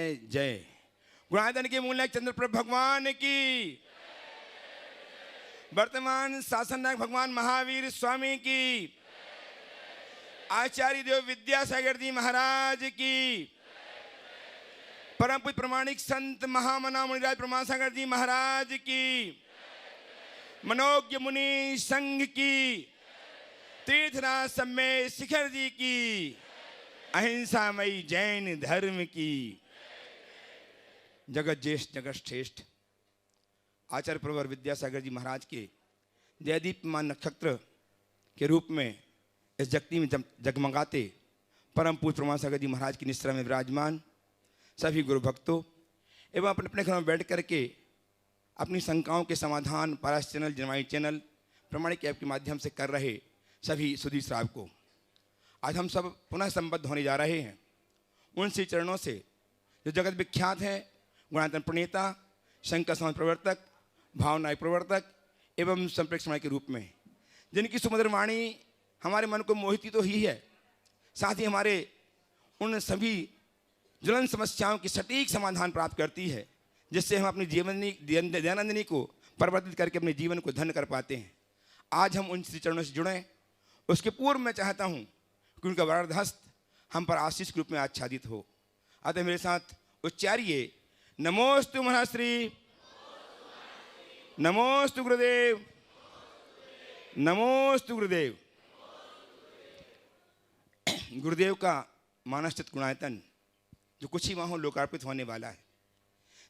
जय जय। गुणायतन के मूल नायक चंद्रप्रभ भगवान की, वर्तमान शासन नायक भगवान महावीर स्वामी की, आचार्य देव विद्यासागर जी महाराज की, परम पूज्य प्रमाणिक संत महामना मुनिराज प्रमासागर जी महाराज की, मनोज्ञ मुनि संघ की, तीर्थराज सम्मेद शिखर जी की, अहिंसामयी जैन धर्म की, जगत ज्येष्ठ जगत श्रेष्ठ आचार्य प्रवर विद्यासागर जी महाराज के जयदीप्यमान नक्षत्र के रूप में इस जगती में जगमगाते परम पूज्य प्रमासागर जी महाराज की निश्रा में विराजमान सभी गुरु भक्तों एवं अपने अपने घर में बैठ करके अपनी शंकाओं के समाधान पारस चैनल, जनवाणी चैनल, प्रमाणिक ऐप के माध्यम से कर रहे सभी सुधी श्रावकों, आज हम सब पुनः संबद्ध होने जा रहे हैं उन श्री चरणों से जो जगत विख्यात हैं, गुणायतन प्रणेता, शंकर समाज प्रवर्तक, भावनायक प्रवर्तक एवं संप्रेक्षण समाज के रूप में, जिनकी सुमधुर वाणी हमारे मन को मोहित तो ही है, साथ ही हमारे उन सभी ज्वलन समस्याओं की सटीक समाधान प्राप्त करती है, जिससे हम अपनी दैनंदिनी को परिवर्तित करके अपने जीवन को धन्य कर पाते हैं। आज हम उन श्री चरणों से जुड़ें, उसके पूर्व मैं चाहता हूँ कि उनका वरद हस्त हम पर आशीष के रूप में आच्छादित हो। अतः मेरे साथ उच्चारिए, नमोस्तु महाश्री, नमोस्तु गुरुदेव, नमोस्तु गुरुदेव। गुरुदेव का मानसचित गुणायतन जो कुछ ही माहों लोकार्पित होने वाला है,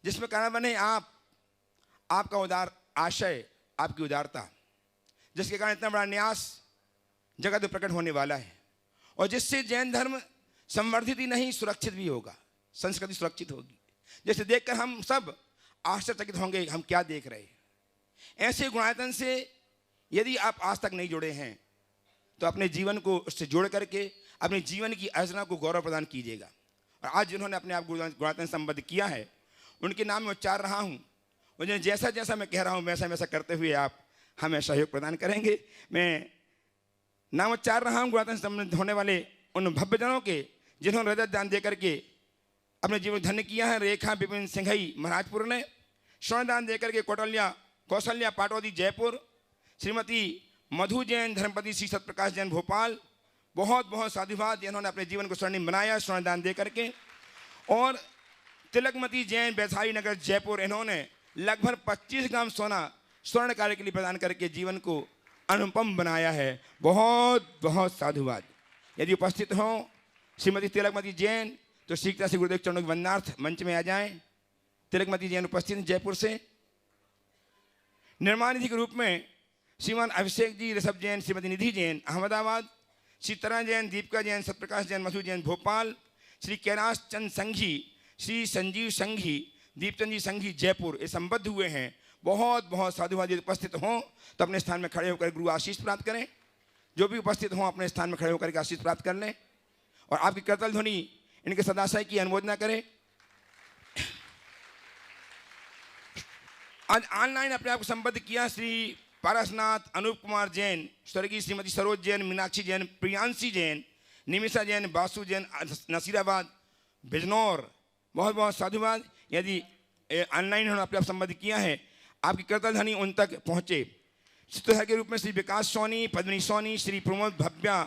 जिसमें कारण बने आपका उदार आशय, आपकी उदारता, जिसके कारण इतना बड़ा न्यास जगत में प्रकट होने वाला है और जिससे जैन धर्म संवर्धित ही नहीं सुरक्षित भी होगा, संस्कृति सुरक्षित होगी, जैसे देखकर हम सब आश्चर्यचकित होंगे हम क्या देख रहे हैं। ऐसे गुणायतन से यदि आप आज तक नहीं जुड़े हैं तो अपने जीवन को उससे जोड़ करके अपने जीवन की अर्चना को गौरव प्रदान कीजिएगा। और आज जिन्होंने अपने आप गुणायतन संबद्ध किया है उनके नाम में उच्चार रहा हूँ, मुझे जैसा जैसा मैं कह रहा हूँ वैसा वैसा करते हुए आप हमें सहयोग प्रदान करेंगे। मैं नाम उच्चार रहा हूँ गुणायतन संबद्ध होने वाले उन भव्यजनों के जिन्होंने रजत दान दे करके अपने जीवन धन्य किया है। रेखा विपिन सिंघई महाराजपुर ने स्वर्ण दान दे करके कौशल्या पाटौदी जयपुर, श्रीमती मधु जैन धर्मपति श्री सत्यप्रकाश जैन भोपाल, बहुत बहुत साधुवाद, इन्होंने अपने जीवन को स्वर्णिम बनाया स्वर्ण दान दे करके। और तिलकमती जैन वैशाली नगर जयपुर, इन्होंने लगभग 25 ग्राम सोना स्वर्ण कार्य के लिए प्रदान करके जीवन को अनुपम बनाया है। बहुत बहुत साधुवाद। यदि उपस्थित हों श्रीमती तिलकमती जैन तो शीघ्रता से गुरुदेव चरणों के वंदनार्थ मंच में आ जाएं। तिलकमती जैन उपस्थित हैं जयपुर से। निर्माण निधि के रूप में श्रीमान अभिषेक जी ऋषभ जैन, श्रीमती निधि जैन अहमदाबाद, श्री तरा जैन, दीपिका जैन, सत्यप्रकाश जैन, मधु जैन भोपाल, श्री कैलाश चंद संघी, श्री संजीव संघी, दीपचंद जी संघी जयपुर, ये संबद्ध हुए हैं। बहुत बहुत साधुवाद। यदि उपस्थित हों तो अपने स्थान में खड़े होकर गुरु आशीष प्राप्त करें। जो भी उपस्थित हों अपने स्थान में खड़े होकर के आशीष प्राप्त कर लें और आपकी करतल ध्वनि इनके सदाशय की अनुमोदना करें। आज ऑनलाइन अपने आप को संबद्ध किया श्री पारसनाथ अनूप कुमार जैन, स्वर्गीय श्रीमती सरोज जैन, मीनाक्षी जैन, प्रियांशी जैन, निमिषा जैन, बासु जैन, नसीराबाद, बिजनौर, बहुत बहुत साधुवाद। यदि ऑनलाइन उन्होंने अपने आप संबद्ध किया है, आपकी करतल ध्वनि उन तक पहुँचे। चित्रधर के रूप में श्री विकास सोनी, पद्मिनी सोनी, श्री प्रमोद भव्या,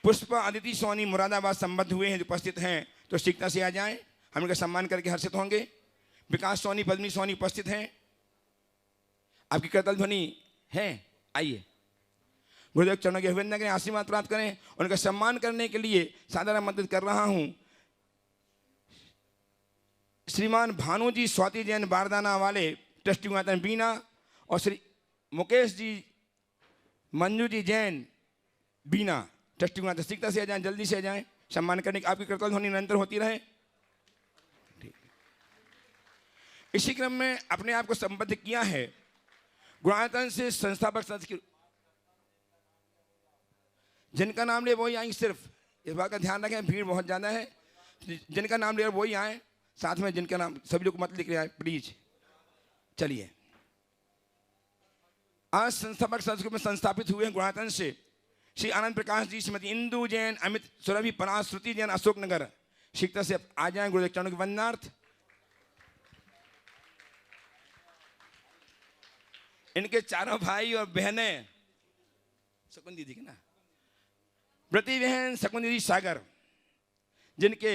पुष्पा अदिति सोनी मुरादाबाद संबद्ध हुए हैं। उपस्थित हैं तो शीघ्रता से आ जाएं, हम इनका सम्मान करके हर्षित होंगे। विकास सोनी, पद्मिनी सोनी उपस्थित हैं, आपकी करतल ध्वनि है, आइए गुरुदेव चरणों के अभिनंदन करें, आशीर्वाद प्राप्त करें। उनका सम्मान करने के लिए साधारण मदद कर रहा हूं श्रीमान भानु जी स्वाति जैन बारदाना वाले, ट्रस्टी गुणायतन बीना, और श्री मुकेश जी मंजू जी जैन बीना, ट्रस्टी गुणायतन। शीघ्रता से आ जाएं, जल्दी से आ जाएं, सम्मान करने की आपकी करतल ध्वनि निरंतर होती रहे। इसी क्रम में अपने आप को संबद्ध किया है गुणायतन से संस्थापक सदस्य, जिनका नाम ले वही आएंगे। सिर्फ इस बात का ध्यान रखें, भीड़ बहुत ज़्यादा है, जिनका नाम ले वही आए, साथ में जिनका नाम सभी लोग मत लिख रहे हैं प्लीज। चलिए, आज संस्थापक सदस्य में संस्थापित हुए हैं गुणायतन से श्री आनंद प्रकाश जी, श्रीमती इंदु जैन, अमित सुरभि, पनास, श्रुति जैन अशोकनगर, शीघ्रता से आ जाएं गुरुदेव चरणों के वंदनार्थ। इनके चारों भाई और बहनें, शकुन दीदी के ना, प्रति बहन, शकुन दीदी, सागर, जिनके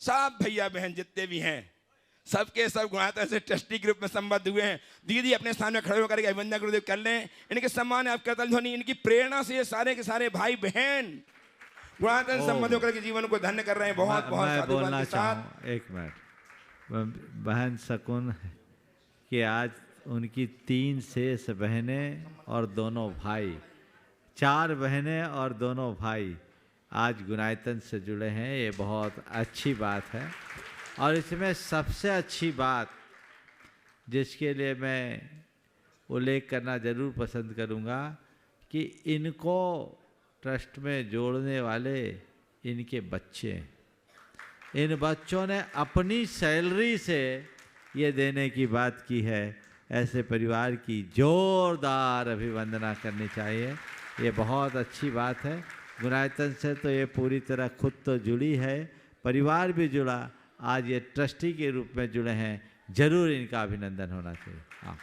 सब भैया बहन जितने भी हैं सबके सब गुणाता से ट्रस्टी ग्रुप में संबद्ध हुए हैं। दीदी अपने सामने खड़े होकर के अभिवंदना गुरुदेव कर लें। इनके सम्मान आप करतल ध्वनि, इनकी प्रेरणा से ये सारे के सारे भाई बहन गुणातन संबंध होकर के जीवन को धन्य कर रहे हैं। बहुत बहुत साधुवाद के साथ। एक मिनट, बहन शकुन कि आज उनकी 3 शेष बहनें और दोनों भाई, 4 बहनें और दोनों भाई आज गुणायतन से जुड़े हैं। ये बहुत अच्छी बात है। और इसमें सबसे अच्छी बात जिसके लिए मैं उल्लेख करना ज़रूर पसंद करूँगा कि इनको ट्रस्ट में जोड़ने वाले इनके बच्चे, इन बच्चों ने अपनी सैलरी से ये देने की बात की है। ऐसे परिवार की जोरदार अभिवंदना करनी चाहिए। ये बहुत अच्छी बात है। गुणायतन से तो ये पूरी तरह खुद तो जुड़ी है, परिवार भी जुड़ा, आज ये ट्रस्टी के रूप में जुड़े हैं। जरूर इनका अभिनंदन होना चाहिए। हाँ,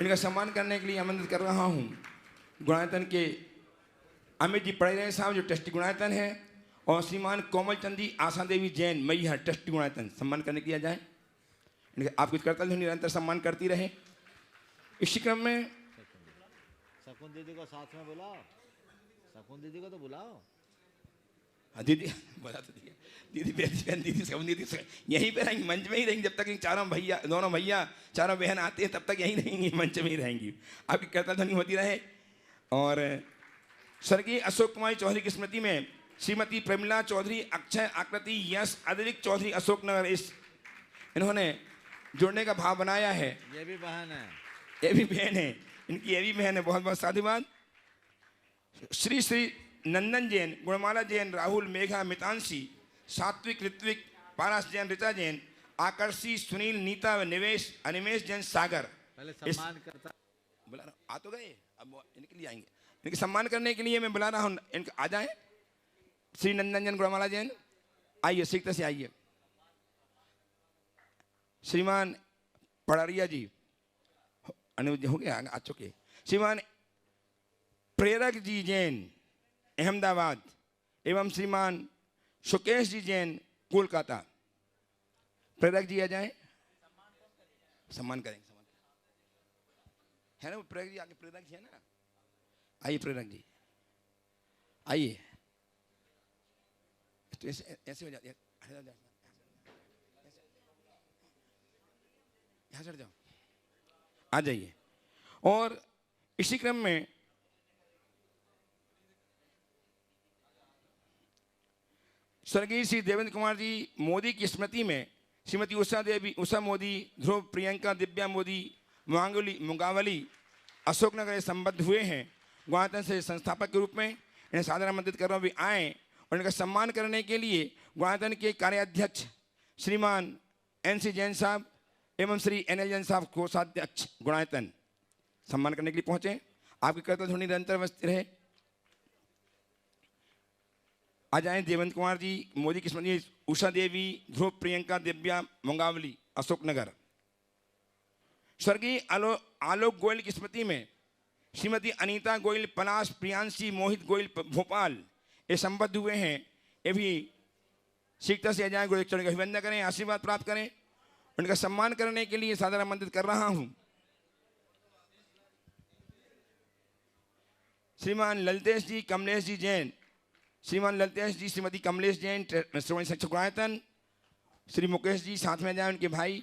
इनका सम्मान करने के लिए आमंत्रित कर रहा हूँ गुणायतन के अमित जी पड़े साहब जो ट्रस्टी गुणायतन है, और श्रीमान कोमल चंदी आशा देवी जैन मैया ट्रस्टी गुणायतन, सम्मान करने के लिए जाए। आप कुछ करतल निरंतर सम्मान करती रहे। इसी क्रम में शकुन दीदी को साथ में बुलाओ, शकुन दीदी को तो बुलाओ। हाँ दीदी बता तो दिया, दीदी बहन दीदी शकुन दीदी यहीं पे रहेंगी, मंच में ही रहेंगी जब तक इन चारों भैया, दोनों भैया, चारों बहन आते हैं तब तक यहीं रहेंगी, मंच में ही रहेंगी। आपकी करतल ध्वनि होती रहे। और स्वर्गीय अशोक कुमारी चौधरी की स्मृति में श्रीमती प्रेमिला चौधरी, अक्षय आकृति, यश अतिरिक्त चौधरी अशोकनगर, इस इन्होंने जुड़ने का भाव बनाया है। ये भी बहन है, ये भी बहन है, इनकी ये भी बहन है। बहुत बहुत साधुवाद। श्री श्री नंदन जैन, गुणमाला जैन, राहुल, मेघा, मितांशी, सात्विक, ऋत्विक, पारस जैन, ऋचा जैन, आकर्षी, सुनील, नीता, निवेश, अनिमेश जैन, सागर। पहले सम्मान करता बुला रहा, आ तो गए, अब इनके लिए आएंगे। इनके सम्मान करने के लिए मैं बुला रहा हूँ, इनके आ जाए। श्री नंदन जैन, गुणमाला जैन, आइए, शीघ्रता से आइए। श्रीमान पड़रिया जी अनुज हो गया, आ चुके। श्रीमान प्रेरक जी जैन, अहमदाबाद, एवं श्रीमान सुकेश जी जैन, कोलकाता। प्रेरक जी आ जाएं, सम्मान करेंगे। सम्मान है ना, प्रेरक जी आगे, प्रेरक जी है ना, आइए प्रेरक जी, आइए। तो ऐसे हो जाती है, यहाँ चढ़ जाओ, आ जाइए। और इसी क्रम में स्वर्गीय श्री देवेंद्र कुमार जी मोदी की स्मृति में श्रीमती उषा देवी, उषा मोदी, ध्रुव, प्रियंका, दिव्या मोदी, मुंगावली अशोकनगर संबद्ध हुए हैं। गुणायतन से संस्थापक के रूप में इन्हें सादर आमंत्रित कर रहा हूँ, भी आएँ और इनका सम्मान करने के लिए गुणायतन के कार्याध्यक्ष श्रीमान NC जैन साहब एवं श्री NL जैन साहब कोषाध्यक्ष गुणायतन सम्मान करने के लिए पहुंचे। आपकी कर्तव्य ध्वनि निरंतर बजती रहे। आ जाए देवेंद्र कुमार जी मोदी की स्मृति, उषा देवी, ध्रुव, प्रियंका, दिव्या, मुंगावली अशोकनगर। स्वर्गीय आलोक गोयल की स्मृति में श्रीमती अनीता गोयल, पलाश, प्रियांशी, मोहित गोयल भोपाल, ये संबद्ध हुए हैं। ये भी शीघ्रता से आ जाए, गुरुदेव चरण का अभिवंदन करें, आशीर्वाद प्राप्त करें। उनका सम्मान करने के लिए सादर आमंत्रित कर रहा हूं श्रीमान ललितेश जी, कमलेश जी जैन, श्रीमान ललितेश जी, श्रीमती कमलेश जैन, श्रवण शिक्षक गुणायतन। श्री मुकेश जी साथ में जाए, उनके भाई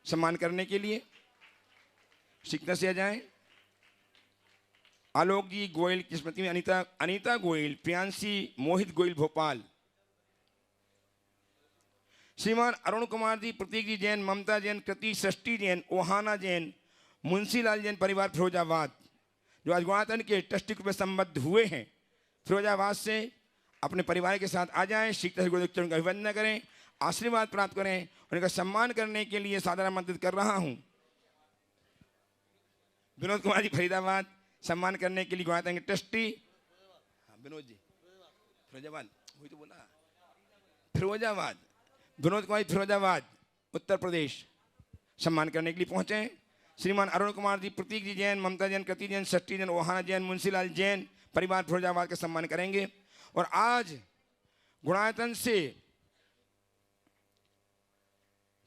सम्मान करने के लिए शीघ्रता से आ जाए। आलोक जी गोयल की स्मृति में अनीता गोयल, प्रियांशी, मोहित गोयल भोपाल। श्रीमान अरुण कुमार जी, प्रतीक जी जैन, ममता जैन, कृति, सृष्टि जैन, ओहाना जैन, मुंशीलाल जैन परिवार फिरोजाबाद, जो आज गुणायतन के ट्रस्टी में संबद्ध हुए हैं। फिरोजाबाद से अपने परिवार के साथ आ जाएं, शीघ्र से गुरुदेव चरण का अभिवंदन करें, आशीर्वाद प्राप्त करें। उनका सम्मान करने के लिए सादर आमंत्रित कर रहा हूं विनोद कुमार जी फरीदाबाद, सम्मान करने के लिए गुणायतन के ट्रस्टी। विनोद जी फिरोजाबाद, वही तो बोला, फिरोजाबाद, विनोद कुमार फिरोजाबाद उत्तर प्रदेश सम्मान करने के लिए पहुंचे हैं। श्रीमान अरुण कुमार जी, प्रतीक जी जैन, ममता जैन, कृति जैन, षष्ठी जैन, ओहाना जैन, मुंशीलाल जैन परिवार फिरोजाबाद का सम्मान करेंगे। और आज गुणायतन से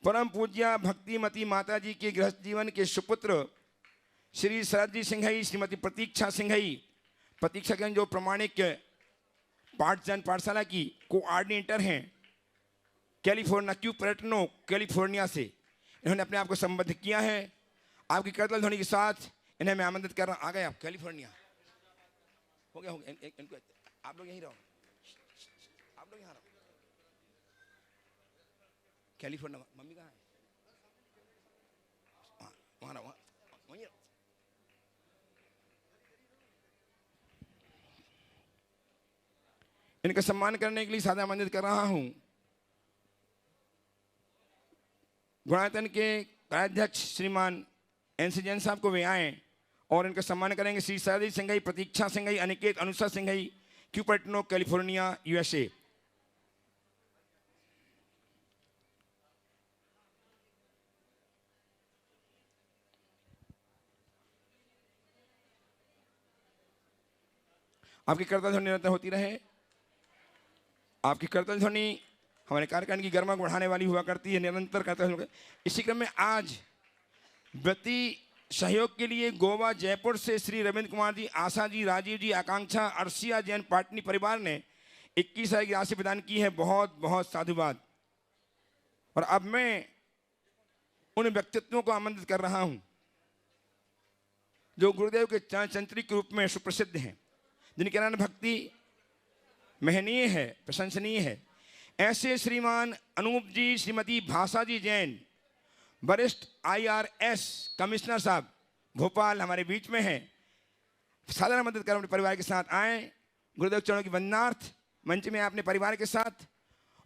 परम पूज्या भक्तिमती माता जी के गृहस्थ जीवन के सुपुत्र श्री शरद जी सिंघई, श्रीमती प्रतीक्षा सिंघई, प्रतीक्षा के जो प्रमाणिक पाठशाला की कोऑर्डिनेटर हैं कैलिफोर्निया, क्यूपरेटनो कैलिफोर्निया से, इन्होंने अपने आप को संबद्ध किया है। आपकी करतल ध्वनि के साथ इन्हें मैं आमंत्रित कर रहा हूं। आ गए आप कैलिफोर्निया, हो गया इनको, आप लोग यहीं रहो, आप लोग यहाँ रहो। कैलिफोर्निया, मम्मी कहाँ है? वहाँ रहो, वहीं रहो। इनका सम्मान करने के लिए सादा आमंत्रित कर रहा हूं गुणायतन के कार्याध्यक्ष श्रीमान एनसी जैन साहब को वे आए और इनका सम्मान करेंगे। Shri Sardi Singhai, Pratiksha Singhai, Aniket Anusha Singhai, Cupertino California, USA. आपकी करतल ध्वनि निरंतर होती रहे। आपकी करतल ध्वनि हमारे कार्यक्रम की गर्मा बढ़ाने वाली हुआ करती है, निरंतर करतल ध्वनि। इसी क्रम में आज व्यक्ति सहयोग के लिए गोवा जयपुर से श्री रविंद्र कुमार जी, आशा जी, राजीव जी, आकांक्षा, अर्शिया जैन पाटनी परिवार ने 21,000 की राशि प्रदान की है। बहुत बहुत साधुवाद। और अब मैं उन व्यक्तित्वों को आमंत्रित कर रहा हूं जो गुरुदेव के चंचरित के रूप में सुप्रसिद्ध हैं, जिनके नाम भक्ति महनीय है, प्रशंसनीय है। ऐसे श्रीमान अनूप जी, श्रीमती भाषा जी जैन, वरिष्ठ IRS कमिश्नर साहब भोपाल हमारे बीच में हैं। साधारण मदद कर अपने परिवार के साथ आए। गुरुदेव चरणों की वंदनार्थ मंच में अपने परिवार के साथ,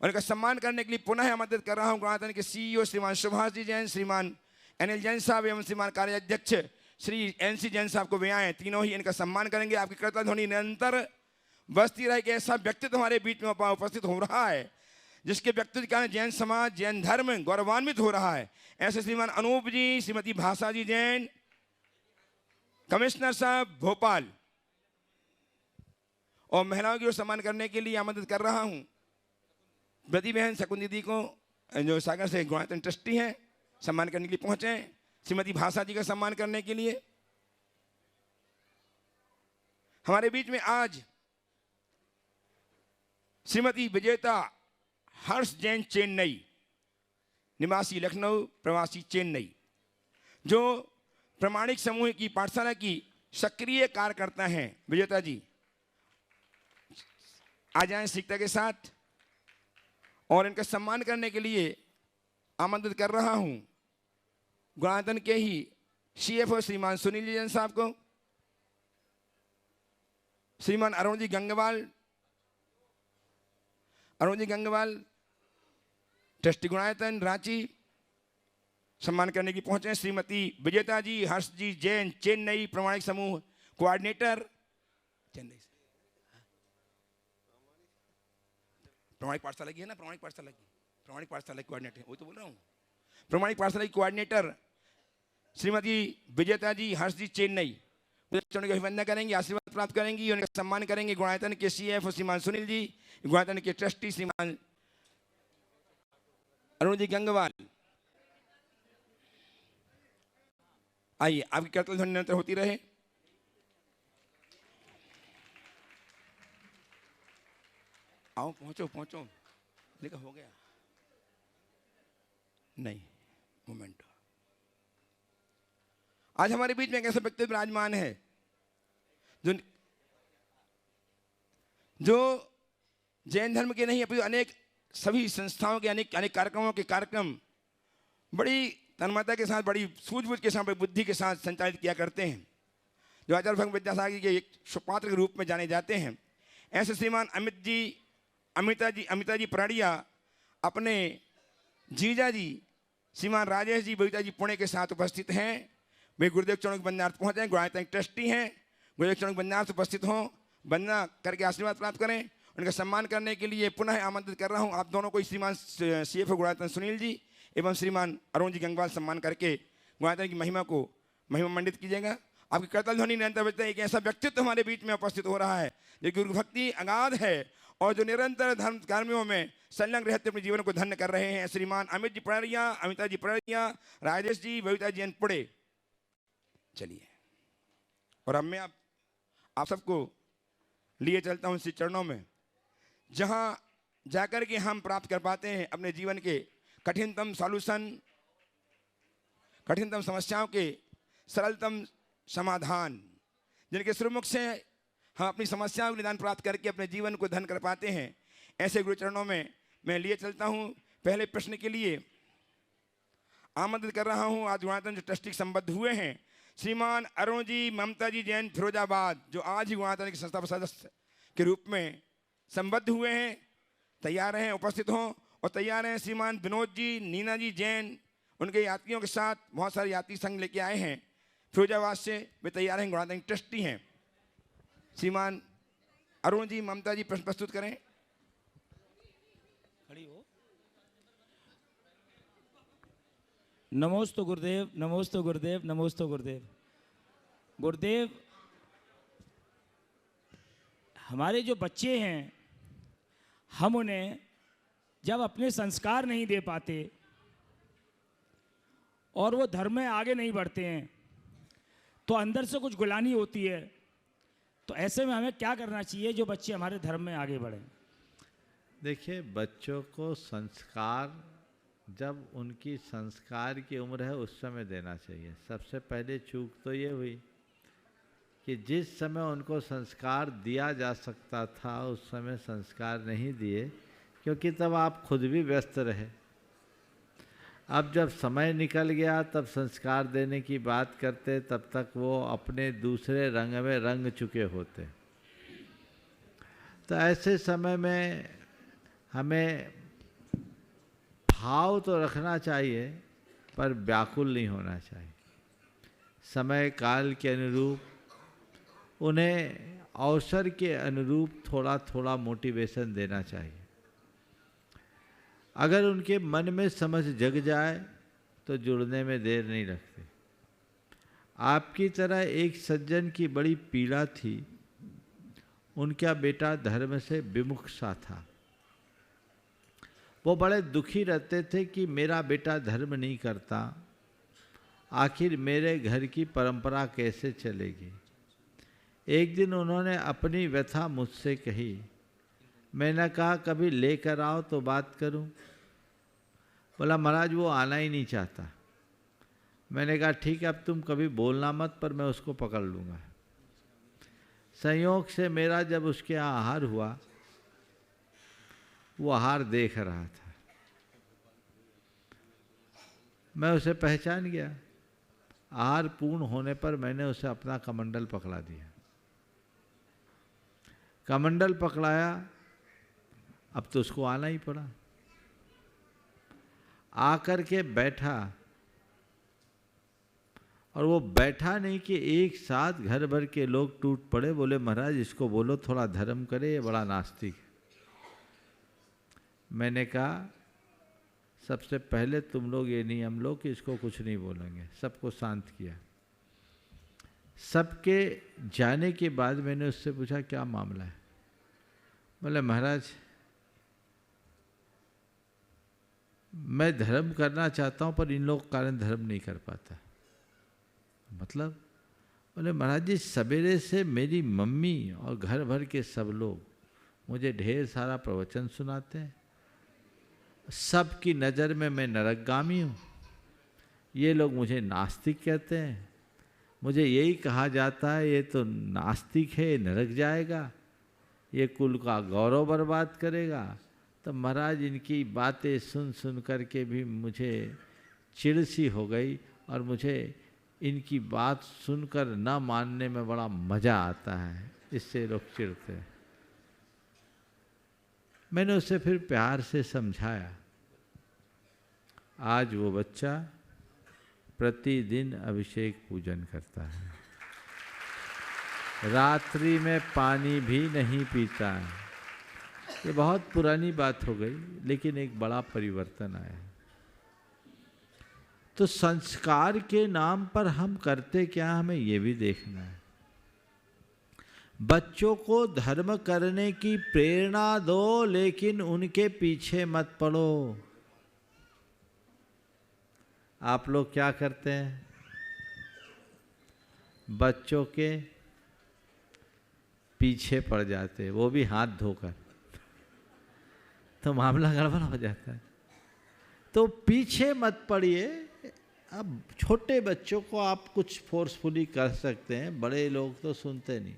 और इनका सम्मान करने के लिए पुनः आमंत्रित कर रहा हूं गुणायतन के CEO श्रीमान सुभाष जी जैन, श्रीमान NL जैन साहब एवं श्रीमान कार्याध्यक्ष श्री NC जैन साहब को वे आए। तीनों ही इनका सम्मान करेंगे। आपकी करतल ध्वनि निरंतर बसती रहे कि ऐसा व्यक्तित्व हमारे बीच में उपस्थित हो रहा है जिसके व्यक्तित्व के कारण जैन समाज, जैन धर्म गौरवान्वित हो रहा है। ऐसे श्रीमान अनूप जी, श्रीमती भाषा जी जैन, कमिश्नर साहब भोपाल, और महिलाओं की ओर सम्मान करने के लिए आमंत्रित कर रहा हूं ब्रती बहन शकुन दीदी को, जो सागर से गुणायतन ट्रस्टी हैं, सम्मान करने के लिए पहुंचे हैं। श्रीमती भाषा जी का सम्मान करने के लिए हमारे बीच में आज श्रीमती विजेता हर्ष जैन, चेन्नई निवासी, लखनऊ प्रवासी चेन्नई, जो प्रमाणिक समूह की पाठशाला की सक्रिय कार्यकर्ता हैं। विजेता जी आ जाएं सीखता के साथ, और इनका सम्मान करने के लिए आमंत्रित कर रहा हूं गुणायतन के ही CFO श्रीमान सुनील जैन साहब को, श्रीमान अरुण जी गंगवाल ट्रस्टी गुणायतन रांची सम्मान करने की पहुंचे। श्रीमती विजेता जी हर्ष जी जैन, चेन्नई प्रमाणिक समूह कोऑर्डिनेटर, चेन्नई से प्रमाणिक पाठशाला की है ना, प्रमाणिक पाठशाला की कोऑर्डिनेटर, वही तो बोल रहा हूँ। प्रमाणिक पाठशाला की कोऑर्डिनेटर श्रीमती विजेता जी हर्ष जी, चेन्नई, चरणों की अभिवंदना करेंगे, आशीर्वाद प्राप्त करेंगी, उनका सम्मान करेंगे। गुणायतन के CFO श्रीमान सुनील जी, गुणायतन के ट्रस्टी श्रीमान अरुण जी गंगवाल। आइए, आपकी करतल ध्वनि निरंतर होती रहे। आओ, पहुंचो। देखा हो गया नहीं मोमेंट। आज हमारे बीच में एक ऐसा व्यक्ति विराजमान है जो जैन धर्म के नहीं, अपनी अनेक सभी संस्थाओं के अनेक कार्यक्रमों के कार्यक्रम बड़ी तन्मयता के साथ, बड़ी सूझबूझ के साथ, बड़ी बुद्धि के साथ संचालित किया करते हैं, जो आचार्य भगवत विद्यासागर के एक सुपात्र के रूप में जाने जाते हैं। ऐसे श्रीमान अमिता जी पराड़िया अपने जीजा जी श्रीमान राजेश जी बबीता जी पुणे के साथ उपस्थित हैं। वे गुरुदेव चरणों के वंदनार्थ पहुंचे, गुणायतन ट्रस्टी हैं। गुरुदेव चरणों के वंदनार्थ उपस्थित हों, वंदना करके आशीर्वाद प्राप्त करें। उनका सम्मान करने के लिए पुनः आमंत्रित कर रहा हूं आप दोनों को, श्रीमान CFO गुणायतन सुनील जी एवं श्रीमान अरुण जी गंगवाल सम्मान करके गुणायतन की महिमा को महिमा मंडित कीजिएगा। आपकी करतल ध्वनि निरंतर बजते हैं। एक ऐसा व्यक्तित्व हमारे बीच में उपस्थित हो रहा है जो गुरु भक्ति अगाध है और जो निरंतर धर्म कार्यों में संलग्न रहते अपने जीवन को धन्य कर रहे हैं। श्रीमान अमित जी पड़रिया, अमिता जी पड़रिया, राजेश जी, बबीता जी अनपुड़े। चलिए, और अब मैं आप सबको लिए चलता हूं श्री चरणों में, जहां जाकर के हम प्राप्त कर पाते हैं अपने जीवन के कठिनतम सॉल्यूशन, कठिनतम समस्याओं के सरलतम समाधान, जिनके श्रीमुख से हम अपनी समस्याओं का निदान प्राप्त करके अपने जीवन को धन कर पाते हैं। ऐसे गुरु चरणों में मैं लिए चलता हूं। पहले प्रश्न के लिए आमंत्रित कर रहा हूं आज गुणायतन जो ट्रस्टी संबद्ध हुए हैं, श्रीमान अरुण जी, ममता जी जैन फिरोजाबाद, जो आज ही गुणायतन के संस्था सदस्य के रूप में संबद्ध हुए हैं, तैयार हैं उपस्थित हों और तैयार हैं। श्रीमान विनोद जी, नीना जी जैन उनके यात्रियों के साथ बहुत सारे यात्री संघ लेके आए हैं फिरोजाबाद से, वे तैयार हैं, गुणायतन ट्रस्टी हैं। श्रीमान अरुण जी, ममता जी प्रश्न प्रस्तुत करें। खड़ी हो। नमोस्तु गुरुदेव, नमोस्तु गुरुदेव, नमोस्तु गुरुदेव। गुरुदेव, हमारे जो बच्चे हैं, हम उन्हें जब अपने संस्कार नहीं दे पाते और वो धर्म में आगे नहीं बढ़ते हैं तो अंदर से कुछ गुलानी होती है। तो ऐसे में हमें क्या करना चाहिए जो बच्चे हमारे धर्म में आगे बढ़ें? देखिए, बच्चों को संस्कार जब उनकी संस्कार की उम्र है उस समय देना चाहिए। सबसे पहले चूक तो ये हुई कि जिस समय उनको संस्कार दिया जा सकता था उस समय संस्कार नहीं दिए, क्योंकि तब आप खुद भी व्यस्त रहे। अब जब समय निकल गया तब संस्कार देने की बात करते, तब तक वो अपने दूसरे रंग में रंग चुके होते। तो ऐसे समय में हमें भाव तो रखना चाहिए पर व्याकुल नहीं होना चाहिए। समय काल के अनुरूप उन्हें अवसर के अनुरूप थोड़ा थोड़ा मोटिवेशन देना चाहिए। अगर उनके मन में समझ जग जाए तो जुड़ने में देर नहीं लगती। आपकी तरह एक सज्जन की बड़ी पीड़ा थी, उनका बेटा धर्म से विमुख सा था। वो बड़े दुखी रहते थे कि मेरा बेटा धर्म नहीं करता, आखिर मेरे घर की परंपरा कैसे चलेगी। एक दिन उन्होंने अपनी व्यथा मुझसे कही। मैंने कहा कभी लेकर आओ तो बात करूं। बोला महाराज वो आना ही नहीं चाहता। मैंने कहा ठीक है, अब तुम कभी बोलना मत, पर मैं उसको पकड़ लूँगा। संयोग से मेरा जब उसके यहाँ आहार हुआ, वो आहार देख रहा था, मैं उसे पहचान गया। आहार पूर्ण होने पर मैंने उसे अपना कमंडल पकड़ा दिया। कमंडल पकड़ाया, अब तो उसको आना ही पड़ा। आकर के बैठा, और वो बैठा नहीं कि एक साथ घर भर के लोग टूट पड़े, बोले महाराज इसको बोलो थोड़ा धर्म करे, ये बड़ा नास्तिक है। मैंने कहा सबसे पहले तुम लोग ये नियम लो कि इसको कुछ नहीं बोलेंगे। सबको शांत किया। सबके जाने के बाद मैंने उससे पूछा क्या मामला है। बोले महाराज मैं धर्म करना चाहता हूँ पर इन लोग के कारण धर्म नहीं कर पाता। मतलब? बोले महाराज जी सवेरे से मेरी मम्मी और घर भर के सब लोग मुझे ढेर सारा प्रवचन सुनाते हैं। सबकी नज़र में मैं नरकगामी हूँ। ये लोग मुझे नास्तिक कहते हैं। मुझे यही कहा जाता है ये तो नास्तिक है, नरक जाएगा, ये कुल का गौरव बर्बाद करेगा। तो महाराज इनकी बातें सुन सुन करके भी मुझे चिढ़ सी हो गई और मुझे इनकी बात सुनकर न मानने में बड़ा मज़ा आता है। इससे लोग चिढ़ते हैं। मैंने उसे फिर प्यार से समझाया। आज वो बच्चा प्रतिदिन अभिषेक पूजन करता है, रात्रि में पानी भी नहीं पीता है, ये बहुत पुरानी बात हो गई, लेकिन एक बड़ा परिवर्तन आया। तो संस्कार के नाम पर हम करते क्या, हमें ये भी देखना है। बच्चों को धर्म करने की प्रेरणा दो, लेकिन उनके पीछे मत पड़ो। आप लोग क्या करते हैं? बच्चों के पीछे पड़ जाते हैं, वो भी हाथ धोकर, तो मामला गड़बड़ हो जाता है। तो पीछे मत पड़िए। अब छोटे बच्चों को आप कुछ फोर्सफुली कर सकते हैं, बड़े लोग तो सुनते नहीं,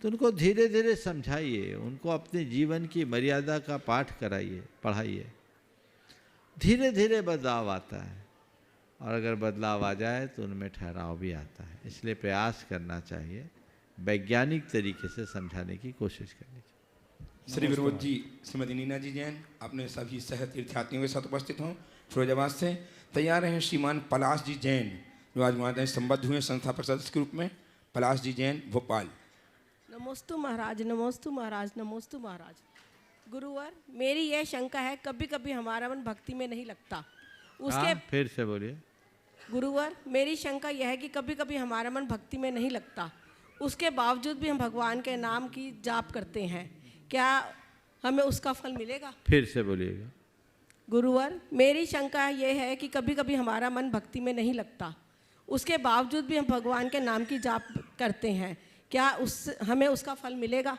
तो उनको धीरे धीरे समझाइए, उनको अपने जीवन की मर्यादा का पाठ कराइए, पढ़ाइए। धीरे धीरे बदलाव आता है, और अगर बदलाव आ जाए तो उनमें ठहराव भी आता है। इसलिए प्रयास करना चाहिए, वैज्ञानिक तरीके से समझाने की कोशिश करनी चाहिए। श्री विरोध जी, श्रीमती नीना जी जैन, अपने सभी सह तीर्थयात्रियों के साथ उपस्थित हों। फिरोजाबाद से तैयार हैं श्रीमान पलाश जी जैन, जो आज वहाँ संबद्ध हुए संस्थापक सदस्य के रूप में। पलाश जी जैन, भोपाल। नमोस्तु महाराज, नमोस्तु महाराज, नमोस्तु महाराज। गुरुवर, मेरी यह शंका है, कभी कभी हमारा मन भक्ति में नहीं लगता। उसके फिर से बोलिए। गुरुवर, मेरी शंका यह है कि कभी कभी हमारा मन भक्ति में नहीं लगता, उसके बावजूद भी हम भगवान के नाम की जाप करते हैं, क्या हमें उसका फल मिलेगा? फिर से बोलिएगा। गुरुवर, मेरी शंका यह है कि कभी कभी हमारा मन भक्ति में नहीं लगता, उसके बावजूद भी हम भगवान के नाम की जाप करते हैं, क्या हमें उसका फल मिलेगा?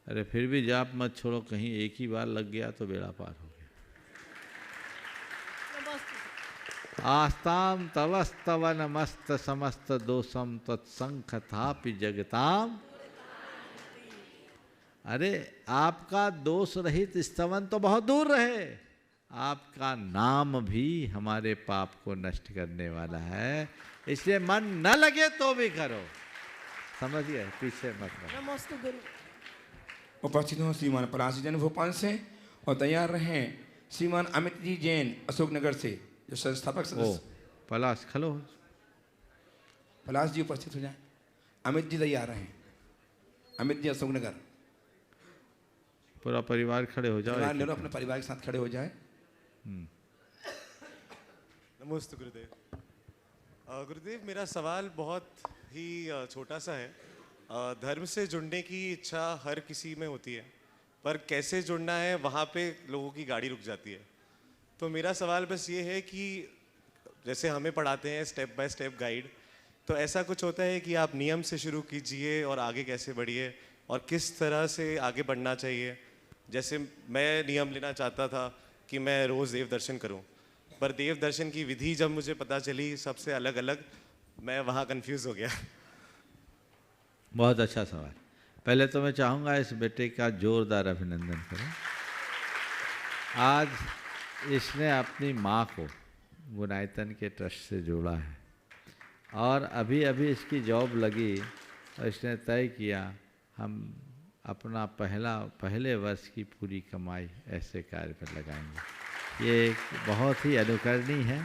अरे फिर भी जाप मत छोड़ो, कहीं एक ही बार लग गया तो बेड़ा पार हो गया। आस्ताम तवस्तव नमस्त समस्त दोषम तत्संख थापि जगताम। अरे आपका दोष रहित स्तवन तो बहुत दूर रहे, आपका नाम भी हमारे पाप को नष्ट करने वाला है, इसलिए मन न लगे तो भी करो। समझ गए? पीछे मत रहो। नमस्ते गुरु। उपस्थित हों श्रीमान पलाश जी जैन भोपाल से, और तैयार रहें श्रीमान अमित जी जैन अशोकनगर से, जो संस्थापक सदस्य। पलाश खलो। पलाश जी उपस्थित हो जाएं। अमित जी तैयार रहें। अमित जी अशोकनगर। पूरा परिवार खड़े हो जाओ। ले लो, अपने परिवार के साथ खड़े हो जाए। नमस्ते गुरुदेव। गुरुदेव, मेरा सवाल बहुत ही छोटा सा है। धर्म से जुड़ने की इच्छा हर किसी में होती है, पर कैसे जुड़ना है वहाँ पे लोगों की गाड़ी रुक जाती है। तो मेरा सवाल बस ये है कि जैसे हमें पढ़ाते हैं स्टेप बाय स्टेप गाइड, तो ऐसा कुछ होता है कि आप नियम से शुरू कीजिए और आगे कैसे बढ़िए, और किस तरह से आगे बढ़ना चाहिए। जैसे मैं नियम लेना चाहता था कि मैं रोज़ देव दर्शन करूं, पर देव दर्शन की विधि जब मुझे पता चली सबसे अलग अलग, मैं वहाँ कंफ्यूज हो गया। बहुत अच्छा सवाल। पहले तो मैं चाहूँगा इस बेटे का जोरदार अभिनंदन करें। आज इसने अपनी माँ को गुनायतन के ट्रस्ट से जोड़ा है, और अभी अभी इसकी जॉब लगी और इसने तय किया हम अपना पहले वर्ष की पूरी कमाई ऐसे कार्य पर लगाएंगे। ये एक बहुत ही अनुकरणीय है।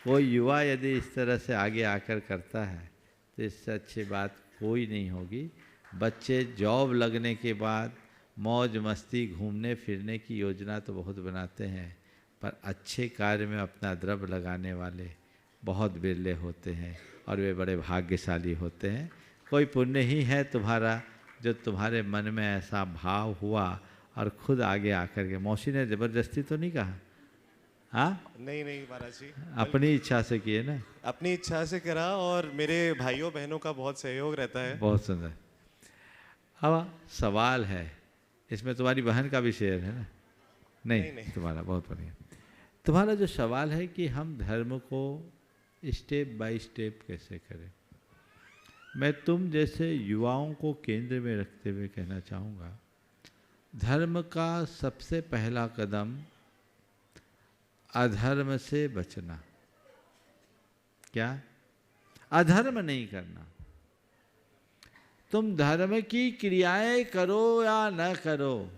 कोई युवा यदि इस तरह से आगे आकर करता है तो इससे अच्छी बात कोई नहीं होगी। बच्चे जॉब लगने के बाद मौज मस्ती घूमने फिरने की योजना तो बहुत बनाते हैं, पर अच्छे कार्य में अपना द्रव्य लगाने वाले बहुत बिरले होते हैं, और वे बड़े भाग्यशाली होते हैं। कोई पुण्य ही है तुम्हारा जो तुम्हारे मन में ऐसा भाव हुआ और खुद आगे आकर के। मौसी ने ज़बरदस्ती तो नहीं कहा? हाँ, नहीं महाराज जी, अपनी इच्छा से किए ना? अपनी इच्छा से करा, और मेरे भाइयों बहनों का बहुत सहयोग रहता है। बहुत सुंदर। अब सवाल है, इसमें तुम्हारी बहन का भी शेयर है ना? नहीं। तुम्हारा बहुत बढ़िया। तुम्हारा जो सवाल है कि हम धर्म को स्टेप बाय स्टेप कैसे करें, मैं तुम जैसे युवाओं को केंद्र में रखते हुए कहना चाहूँगा, धर्म का सबसे पहला कदम अधर्म से बचना। क्या? अधर्म नहीं करना। तुम धर्म की क्रियाएं करो या न करो,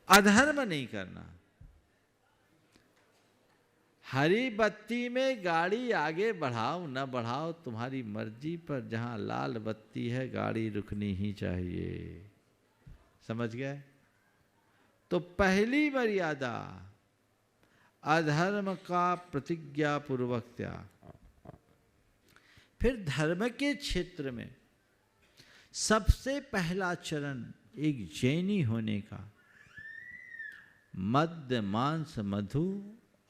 अधर्म नहीं करना। हरी बत्ती में गाड़ी आगे बढ़ाओ न बढ़ाओ तुम्हारी मर्जी, पर जहां लाल बत्ती है गाड़ी रुकनी ही चाहिए। समझ गए? तो पहली मर्यादा अधर्म का प्रतिज्ञा पूर्वक त्याग। फिर धर्म के क्षेत्र में सबसे पहला चरण एक जैनी होने का मद्य मांस मधु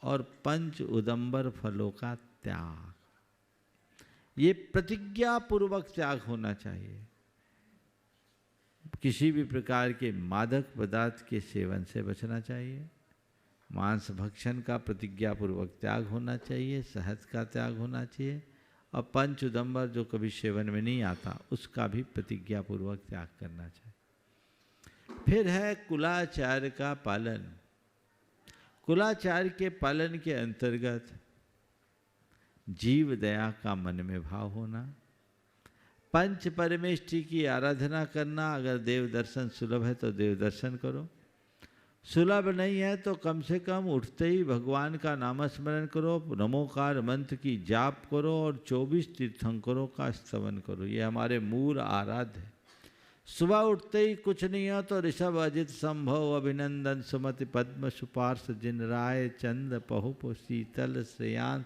और पंच उदंबर फलों का त्याग, ये प्रतिज्ञा पूर्वक त्याग होना चाहिए। किसी भी प्रकार के मादक पदार्थ के सेवन से बचना चाहिए, मांस भक्षण का प्रतिज्ञा पूर्वक त्याग होना चाहिए, शहद का त्याग होना चाहिए, और पंच उदंबर जो कभी सेवन में नहीं आता उसका भी प्रतिज्ञा पूर्वक त्याग करना चाहिए। फिर है कुलाचार का पालन। कुलाचार के पालन के अंतर्गत जीव दया का मन में भाव होना, पंच परमेष्टि की आराधना करना। अगर देव दर्शन सुलभ है तो देव दर्शन करो, सुलभ नहीं है तो कम से कम उठते ही भगवान का नामस्मरण करो, नमोकार मंत्र की जाप करो और 24 तीर्थंकरों का स्तवन करो। ये हमारे मूल आराध्य है। सुबह उठते ही कुछ नहीं हो तो ऋषभ अजित संभव अभिनंदन सुमति पद्म सुपार्श जिन राय चंद पहुप शीतल श्रेयांश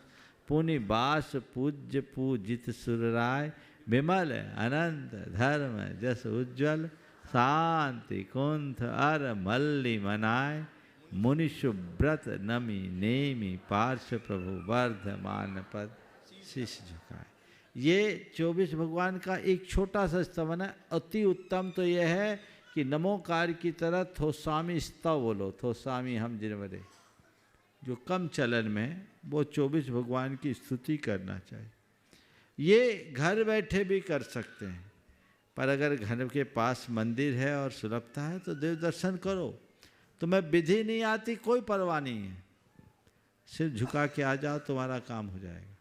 पुनि बास पूज्य पूजित सुरराय विमल अनंत धर्म जस उज्ज्वल शांति कुंथ अर मल्ली मनाय मुनि शुभ्रत नमी नेमी पार्श्व प्रभु वर्धमान पद शीश झुकाए। ये 24 भगवान का एक छोटा सा स्तवन है। अति उत्तम तो यह है कि नमोकार की तरह थोस्वामी स्तव बोलो, थोस्वामी हम जिनवरे, जो कम चलन में वो 24 भगवान की स्तुति करना चाहिए। ये घर बैठे भी कर सकते हैं, पर अगर घर के पास मंदिर है और सुलभता है तो देव दर्शन करो। तुम्हें विधि नहीं आती कोई परवाह नहीं है, सिर झुका के आ जाओ, तुम्हारा काम हो जाएगा।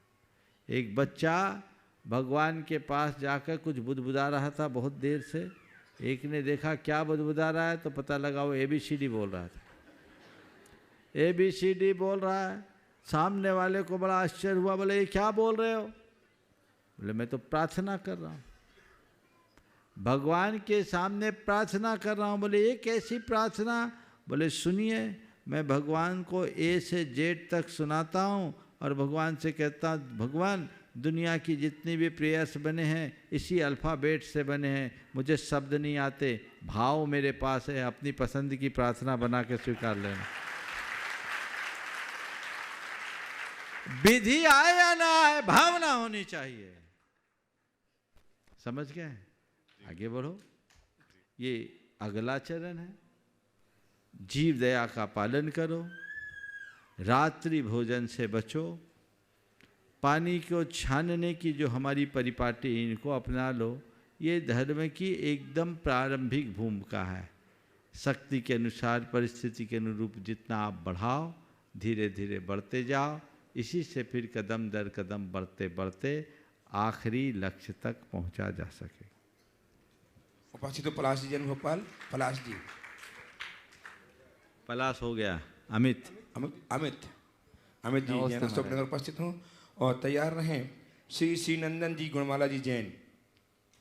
एक बच्चा भगवान के पास जाकर कुछ बुदबुदा रहा था बहुत देर से, एक ने देखा क्या बुदबुदा रहा है तो पता लगा वो ABCD बोल रहा था। ABCD बोल रहा है, सामने वाले को बड़ा आश्चर्य हुआ, बोले ये क्या बोल रहे हो? बोले मैं तो प्रार्थना कर रहा हूँ, भगवान के सामने प्रार्थना कर रहा हूँ। बोले ये कैसी प्रार्थना? बोले सुनिए, मैं भगवान को A से Z तक सुनाता हूँ और भगवान से कहता हूँ भगवान दुनिया की जितनी भी प्रेयर्स बने हैं इसी अल्फ़ाबेट से बने हैं, मुझे शब्द नहीं आते, भाव मेरे पास है, अपनी पसंद की प्रार्थना बना के स्वीकार लेना। विधि आए या ना आए, भावना होनी चाहिए। समझ गए? आगे बढ़ो। ये अगला चरण है, जीव दया का पालन करो, रात्रि भोजन से बचो, पानी को छानने की जो हमारी परिपाटी इनको अपना लो। ये धर्म की एकदम प्रारंभिक भूमिका है। शक्ति के अनुसार परिस्थिति के अनुरूप जितना आप बढ़ाओ, धीरे धीरे बढ़ते जाओ, इसी से फिर कदम दर कदम बढ़ते बढ़ते आखिरी लक्ष्य तक पहुंचा जा सके। उपस्थित हो पलाश जी, जन भोपाल, पलाश जी। पलाश हो गया। अमित अमित जी जैन अशोकनगर उपस्थित हों और तैयार रहें। श्री नंदन जी गुणमाला जी जैन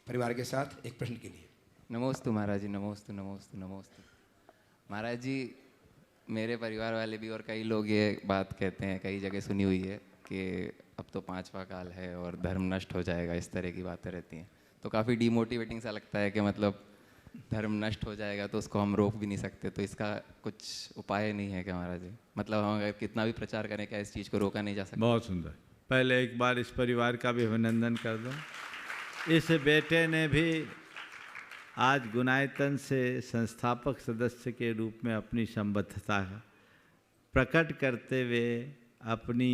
परिवार के साथ एक प्रश्न के लिए। नमोस्तु महाराज जी, नमोस्तु नमोस्तु नमोस्तु। महाराज जी, मेरे परिवार वाले भी और कई लोग ये बात कहते हैं, कई जगह सुनी हुई है कि अब तो 5वां काल है और धर्म नष्ट हो जाएगा, इस तरह की बातें रहती हैं। तो काफ़ी डीमोटिवेटिंग सा लगता है कि मतलब धर्म नष्ट हो जाएगा तो उसको हम रोक भी नहीं सकते, तो इसका कुछ उपाय नहीं है क्या महाराज जी? मतलब हम अगर कितना भी प्रचार करें क्या इस चीज़ को रोका नहीं जा सकता? बहुत सुंदर। पहले एक बार इस परिवार का भी अभिनंदन कर दो। इस बेटे ने भी आज गुणायतन से संस्थापक सदस्य के रूप में अपनी संबद्धता प्रकट करते हुए अपनी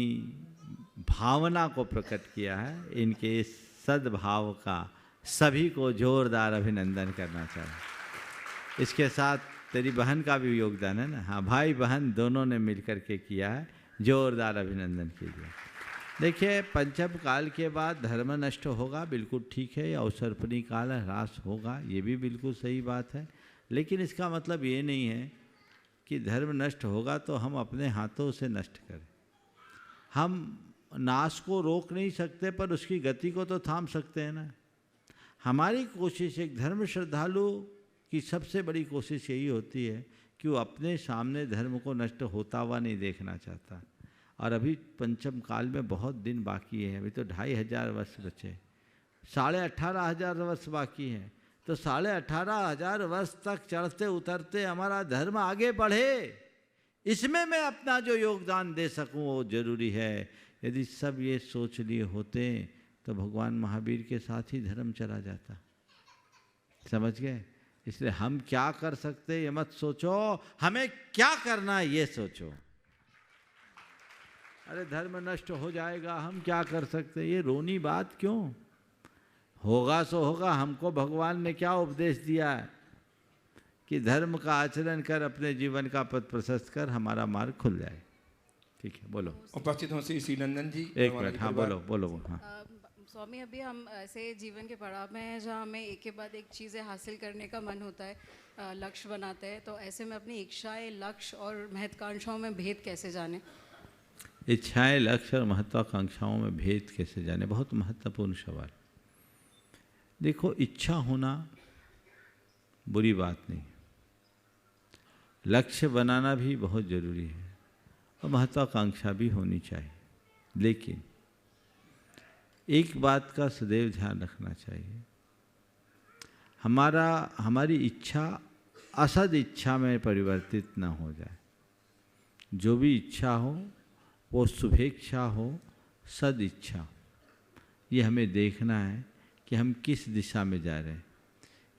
भावना को प्रकट किया है। इनके इस सद्भाव का सभी को जोरदार अभिनंदन करना चाहिए। इसके साथ तेरी बहन का भी योगदान है ना? हाँ, भाई बहन दोनों ने मिलकर के किया है, जोरदार अभिनंदन कीजिए। देखिए, पंचम काल के बाद धर्म नष्ट होगा, बिल्कुल ठीक है। या अवसर्पणी काल ह्रास होगा, ये भी बिल्कुल सही बात है। लेकिन इसका मतलब ये नहीं है कि धर्म नष्ट होगा तो हम अपने हाथों से नष्ट करें। हम नाश को रोक नहीं सकते पर उसकी गति को तो थाम सकते हैं ना। हमारी कोशिश, एक धर्म श्रद्धालु की सबसे बड़ी कोशिश यही होती है कि वो अपने सामने धर्म को नष्ट होता हुआ नहीं देखना चाहता। और अभी पंचम काल में बहुत दिन बाकी है, अभी तो 2500 वर्ष बचे, 18,500 वर्ष बाकी हैं। तो 18,500 वर्ष तक चढ़ते उतरते हमारा धर्म आगे बढ़े, इसमें मैं अपना जो योगदान दे सकूं वो जरूरी है। यदि सब ये सोच लिए होते तो भगवान महावीर के साथ ही धर्म चला जाता। समझ गए? इसलिए हम क्या कर सकते ये मत सोचो, हमें क्या करना है ये सोचो। अरे धर्म नष्ट हो जाएगा, हम क्या कर सकते, ये रोनी बात क्यों? होगा सो होगा। हमको भगवान ने क्या उपदेश दिया है कि धर्म का आचरण कर, अपने जीवन का पथ प्रशस्त कर, हमारा मार्ग खुल जाए। ठीक है, बोलो। उपस्थित हो श्री नंदन जी, एक मिनट, हाँ बोलो बोलो। हाँ स्वामी, अभी हम ऐसे जीवन के पड़ाव में हैं जहाँ हमें एक के बाद एक चीज़ें हासिल करने का मन होता है, लक्ष्य बनाते हैं, तो ऐसे में अपनी इच्छाएं, लक्ष्य और महत्वाकांक्षाओं में भेद कैसे जाने? इच्छाएं, लक्ष्य और महत्वाकांक्षाओं में भेद कैसे जाने, बहुत महत्वपूर्ण सवाल। देखो, इच्छा होना बुरी बात नहीं, लक्ष्य बनाना भी बहुत जरूरी है और महत्वाकांक्षा भी होनी चाहिए। लेकिन एक बात का सदैव ध्यान रखना चाहिए, हमारी इच्छा असद इच्छा में परिवर्तित ना हो जाए। जो भी इच्छा हो वो शुभेच्छा हो, सद इच्छा, ये हमें देखना है कि हम किस दिशा में जा रहे हैं।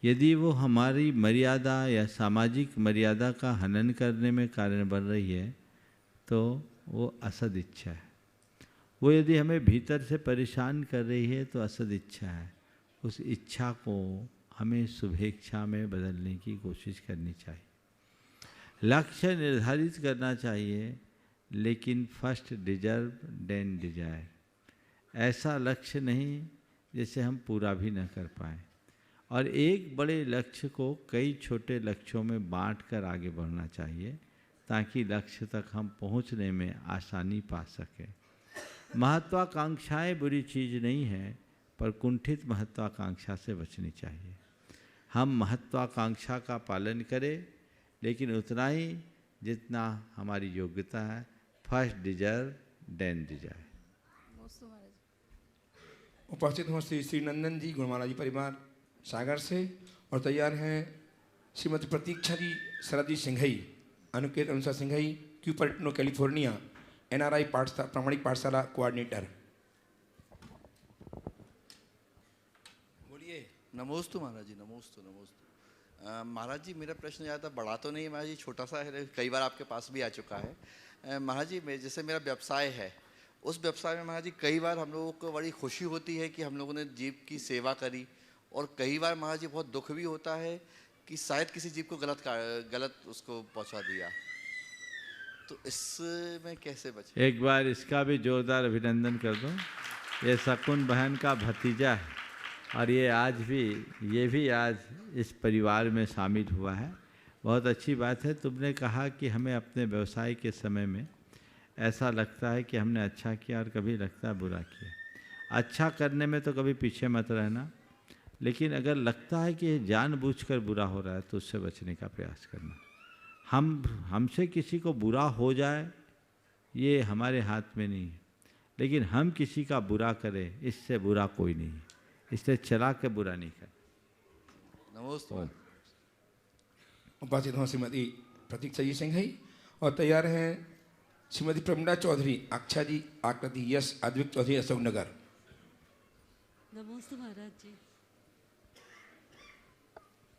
यदि वो हमारी मर्यादा या सामाजिक मर्यादा का हनन करने में कारण बन रही है तो वो असद इच्छा है। वो यदि हमें भीतर से परेशान कर रही है तो असद इच्छा है। उस इच्छा को हमें शुभेच्छा में बदलने की कोशिश करनी चाहिए। लक्ष्य निर्धारित करना चाहिए, लेकिन फर्स्ट डिजर्व देन डिजायर। ऐसा लक्ष्य नहीं जिसे हम पूरा भी न कर पाए, और एक बड़े लक्ष्य को कई छोटे लक्ष्यों में बांटकर आगे बढ़ना चाहिए ताकि लक्ष्य तक हम पहुंचने में आसानी पा सकें। महत्वाकांक्षाएं बुरी चीज़ नहीं है, पर कुंठित महत्वाकांक्षा से बचनी चाहिए। हम महत्वाकांक्षा का पालन करें, लेकिन उतना ही जितना हमारी योग्यता है। First deserve then desire. उपस्थित हो श्री नंदन जी, गुणमाला जी परिवार सागर से, और तैयार हैं श्रीमती प्रतीक्षा जी, शरद जी सिंघई, अनुकेत अनुसार सिंघई, क्यूपर्टिनो कैलिफोर्निया, NRI प्रामाणिक पाठशाला कोऑर्डिनेटर। बोलिए। नमोस्तु महाराज जी, नमोस्तु नमोस्तु। महाराज जी, मेरा प्रश्न ज़्यादा बड़ा तो नहीं है महाराज जी, छोटा सा है, कई बार आपके पास भी आ चुका है। महाराज जी, जैसे मेरा व्यवसाय है, उस व्यवसाय में महाराज जी कई बार हम लोगों को बड़ी खुशी होती है कि हम लोगों ने जीव की सेवा करी, और कई बार महाराज जी बहुत दुख भी होता है कि शायद किसी जीव को गलत उसको पहुंचा दिया। तो इसमें कैसे बचे? एक बार इसका भी जोरदार अभिनंदन कर दो। ये शकुन बहन का भतीजा है और ये भी आज इस परिवार में शामिल हुआ है। बहुत अच्छी बात है। तुमने कहा कि हमें अपने व्यवसाय के समय में ऐसा लगता है कि हमने अच्छा किया और कभी लगता है बुरा किया। अच्छा करने में तो कभी पीछे मत रहना, लेकिन अगर लगता है कि जानबूझकर बुरा हो रहा है तो उससे बचने का प्रयास करना। हमसे किसी को बुरा हो जाए ये हमारे हाथ में नहीं है, लेकिन हम किसी का बुरा करें इससे बुरा कोई नहीं है, इसलिए चला के बुरा नहीं करें। नमस्ते। उपस्थित हों श्रीमती प्रतीक्षा जी सिंघई, और तैयार हैं श्रीमती प्रमिला चौधरी, अक्षा जी, आकृति यश, अद्विक चौधरी, अशोकनगर। नमस्ते महाराज जी।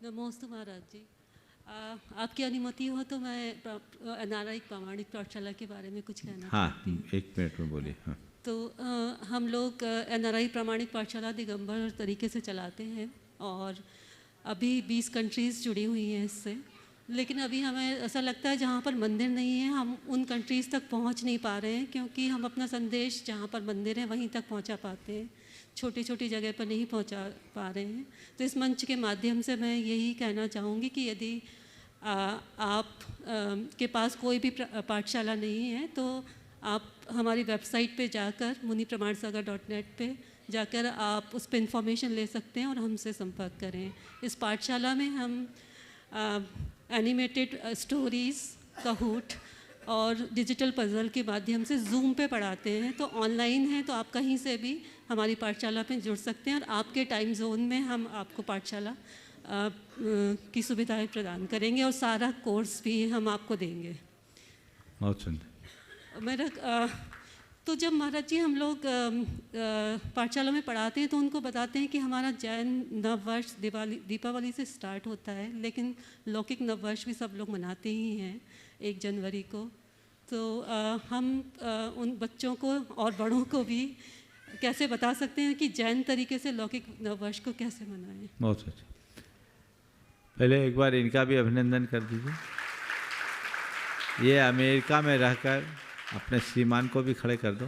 नमस्ते महाराज जी। आपकी अनुमति हो तो मैं NRI प्रामाणिक पाठशाला के बारे में कुछ कहना चाहती हूँ। एक मिनट में बोलिए। हाँ। तो हम लोग NRI प्रामाणिक पाठशाला दिगंबर तरीके से चलाते हैं, और अभी 20 कंट्रीज़ जुड़ी हुई हैं इससे। लेकिन अभी हमें ऐसा लगता है जहाँ पर मंदिर नहीं है हम उन कंट्रीज़ तक पहुँच नहीं पा रहे हैं, क्योंकि हम अपना संदेश जहाँ पर मंदिर है वहीं तक पहुँचा पाते हैं, छोटी छोटी जगह पर नहीं पहुँचा पा रहे हैं। तो इस मंच के माध्यम से मैं यही कहना चाहूँगी कि यदि आप के पास कोई भी पाठशाला नहीं है तो आप हमारी वेबसाइट पे जाकर munipramansagar.net पे जाकर आप उस पर इंफॉर्मेशन ले सकते हैं और हमसे संपर्क करें। इस पाठशाला में हम एनिमेटेड स्टोरीज़, काहूट और डिजिटल पज़ल के माध्यम से जूम पे पढ़ाते हैं। तो ऑनलाइन है तो आप कहीं से भी हमारी पाठशाला में जुड़ सकते हैं और आपके टाइम जोन में हम आपको पाठशाला की सुविधाएं प्रदान करेंगे और सारा कोर्स भी हम आपको देंगे। बहुत सुंदर। मेरा तो जब महाराज जी हम लोग पाठशाला में पढ़ाते हैं तो उनको बताते हैं कि हमारा जैन नववर्ष दीपावली से स्टार्ट होता है, लेकिन लौकिक नववर्ष भी सब लोग मनाते ही हैं 1 जनवरी को। तो हम उन बच्चों को और बड़ों को भी कैसे बता सकते हैं कि जैन तरीके से लौकिक नववर्ष को कैसे मनाएं। बहुत अच्छा। पहले एक बार इनका भी अभिनंदन कर दीजिए। ये अमेरिका में रहकर अपने श्रीमान को भी खड़े कर दो।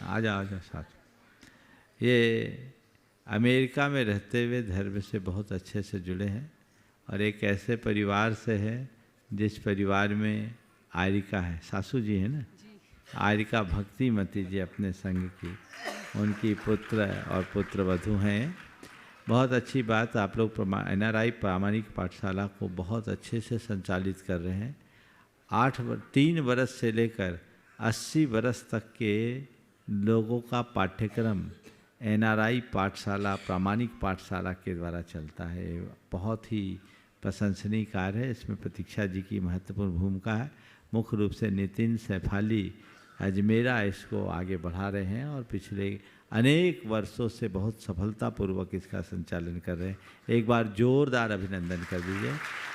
आ जाओ साथ। ये अमेरिका में रहते हुए धर्म से बहुत अच्छे से जुड़े हैं और एक ऐसे परिवार से है जिस परिवार में आरिका है, सासू जी है ना, आरिका भक्तिमती जी अपने संग की, उनकी पुत्र और पुत्रवधू हैं। बहुत अच्छी बात। आप लोग NRI प्रामाणिक पाठशाला को बहुत अच्छे से संचालित कर रहे हैं। 3 वर्ष से लेकर 80 वर्ष तक के लोगों का पाठ्यक्रम NRI पाठशाला प्रामाणिक पाठशाला के द्वारा चलता है। बहुत ही प्रशंसनीय कार्य है। इसमें प्रतीक्षा जी की महत्वपूर्ण भूमिका है। मुख्य रूप से नितिन सैफाली अजमेरा इसको आगे बढ़ा रहे हैं और पिछले अनेक वर्षों से बहुत सफलतापूर्वक इसका संचालन कर रहे हैं। एक बार जोरदार अभिनंदन कर दीजिए।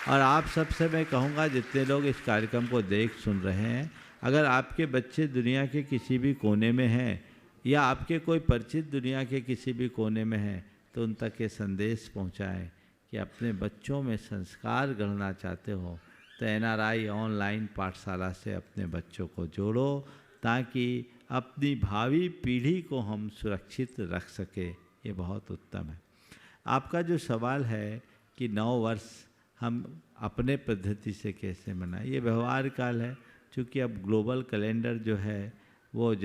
और आप सबसे मैं कहूँगा, जितने लोग इस कार्यक्रम को देख सुन रहे हैं, अगर आपके बच्चे दुनिया के किसी भी कोने में हैं या आपके कोई परिचित दुनिया के किसी भी कोने में हैं, तो उन तक ये संदेश पहुँचाएँ कि अपने बच्चों में संस्कार गढ़ना चाहते हो तो NRI ऑनलाइन पाठशाला से अपने बच्चों को जोड़ो, ताकि अपनी भावी पीढ़ी को हम सुरक्षित रख सके। ये बहुत उत्तम है। आपका जो सवाल है कि 9 वर्ष हम अपने पद्धति से कैसे मनाएं, ये व्यवहार काल है। क्योंकि अब ग्लोबल कैलेंडर जो है वो 1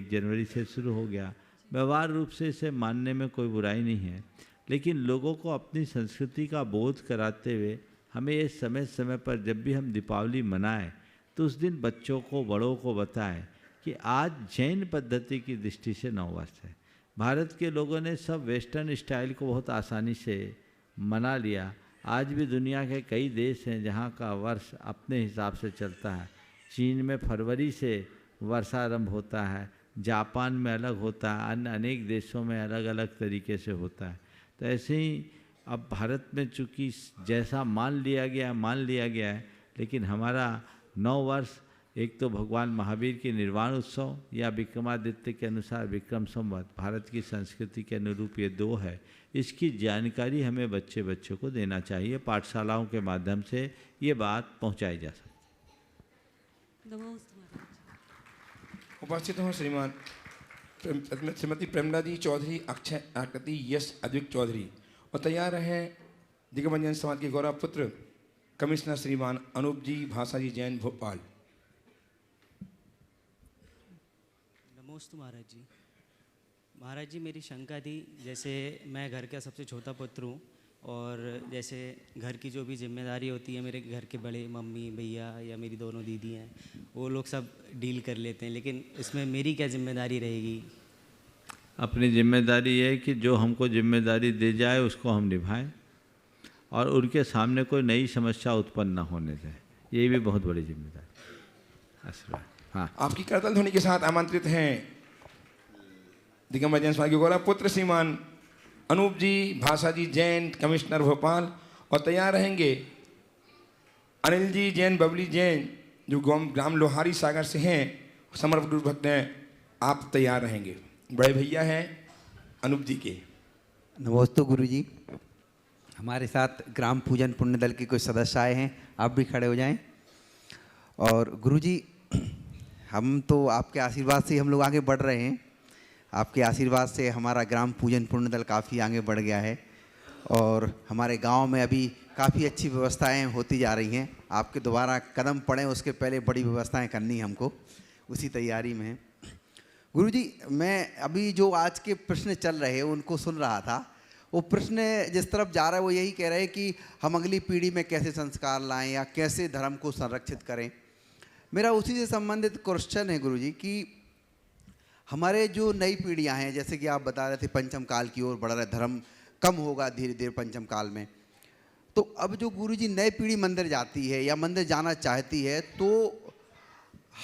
जनवरी से शुरू हो गया। व्यवहार रूप से इसे मानने में कोई बुराई नहीं है, लेकिन लोगों को अपनी संस्कृति का बोध कराते हुए हमें ये समय समय पर जब भी हम दीपावली मनाएं तो उस दिन बच्चों को, बड़ों को बताएं कि आज जैन पद्धति की दृष्टि से 9 वर्ष है। भारत के लोगों ने सब वेस्टर्न स्टाइल को बहुत आसानी से मना लिया। आज भी दुनिया के कई देश हैं जहाँ का वर्ष अपने हिसाब से चलता है। चीन में फरवरी से वर्षारंभ होता है, जापान में अलग होता है, अन्य अनेक देशों में अलग अलग तरीके से होता है। तो ऐसे ही अब भारत में चूँकि जैसा मान लिया गया है, लेकिन हमारा 9 वर्ष एक तो भगवान महावीर के निर्वाण उत्सव या विक्रमादित्य के अनुसार विक्रम संवत, भारत की संस्कृति के अनुरूप ये 2 है। इसकी जानकारी हमें बच्चों को देना चाहिए। पाठशालाओं के माध्यम से ये बात पहुंचाई जा सकती है। उपस्थित हों श्रीमती प्रेमलादी चौधरी, अक्षय आकृति, यश अद्विक चौधरी, और तैयार हैं दिग्विजय समाज के गौरव पुत्र कमिश्नर श्रीमान अनूप जी भाषाजी जैन भोपाल। नमोस्तु महाराज जी। महाराज जी, मेरी शंका थी, जैसे मैं घर का सबसे छोटा पुत्र हूँ और जैसे घर की जो भी जिम्मेदारी होती है, मेरे घर के बड़े मम्मी भैया या मेरी दोनों दीदी हैं, वो लोग सब डील कर लेते हैं, लेकिन इसमें मेरी क्या जिम्मेदारी रहेगी? अपनी जिम्मेदारी ये है कि जो हमको जिम्मेदारी दे जाए उसको हम निभाएं और उनके सामने कोई नई समस्या उत्पन्न न होने दें। ये भी बहुत बड़ी जिम्मेदारी। आशीर्वाद। हाँ, आपकी करतल ध्वनि के साथ आमंत्रित हैं दिग्विजय समाज के गौरव पुत्र श्रीमान अनूप जी भाषाजी जैन कमिश्नर भोपाल, और तैयार रहेंगे अनिल जी जैन बबली जैन जो ग्राम लोहारी सागर से हैं, समर्पित भक्त हैं। आप तैयार रहेंगे। बड़े भैया हैं अनूप जी के। नमस्ते गुरु जी। हमारे साथ ग्राम पूजन पुण्य दल के कुछ सदस्य आए हैं, आप भी खड़े हो जाएं। और गुरु जी, हम तो आपके आशीर्वाद से हम लोग आगे बढ़ रहे हैं। आपके आशीर्वाद से हमारा ग्राम पूजन पुण्य दल काफ़ी आगे बढ़ गया है और हमारे गांव में अभी काफ़ी अच्छी व्यवस्थाएं होती जा रही हैं। आपके दोबारा कदम पड़े उसके पहले बड़ी व्यवस्थाएं करनी हमको, उसी तैयारी में है। गुरु जी, मैं अभी जो आज के प्रश्न चल रहे हैं उनको सुन रहा था, वो प्रश्न जिस तरफ जा रहा है वो यही कह रहे हैं कि हम अगली पीढ़ी में कैसे संस्कार लाएं या कैसे धर्म को संरक्षित करें। मेरा उसी से संबंधित क्वेश्चन है गुरुजी कि हमारे जो नई पीढ़ियां हैं, जैसे कि आप बता रहे थे पंचम काल की ओर बढ़ रहा है, धर्म कम होगा धीरे धीरे पंचम काल में, तो अब जो गुरुजी नई पीढ़ी मंदिर जाती है या मंदिर जाना चाहती है, तो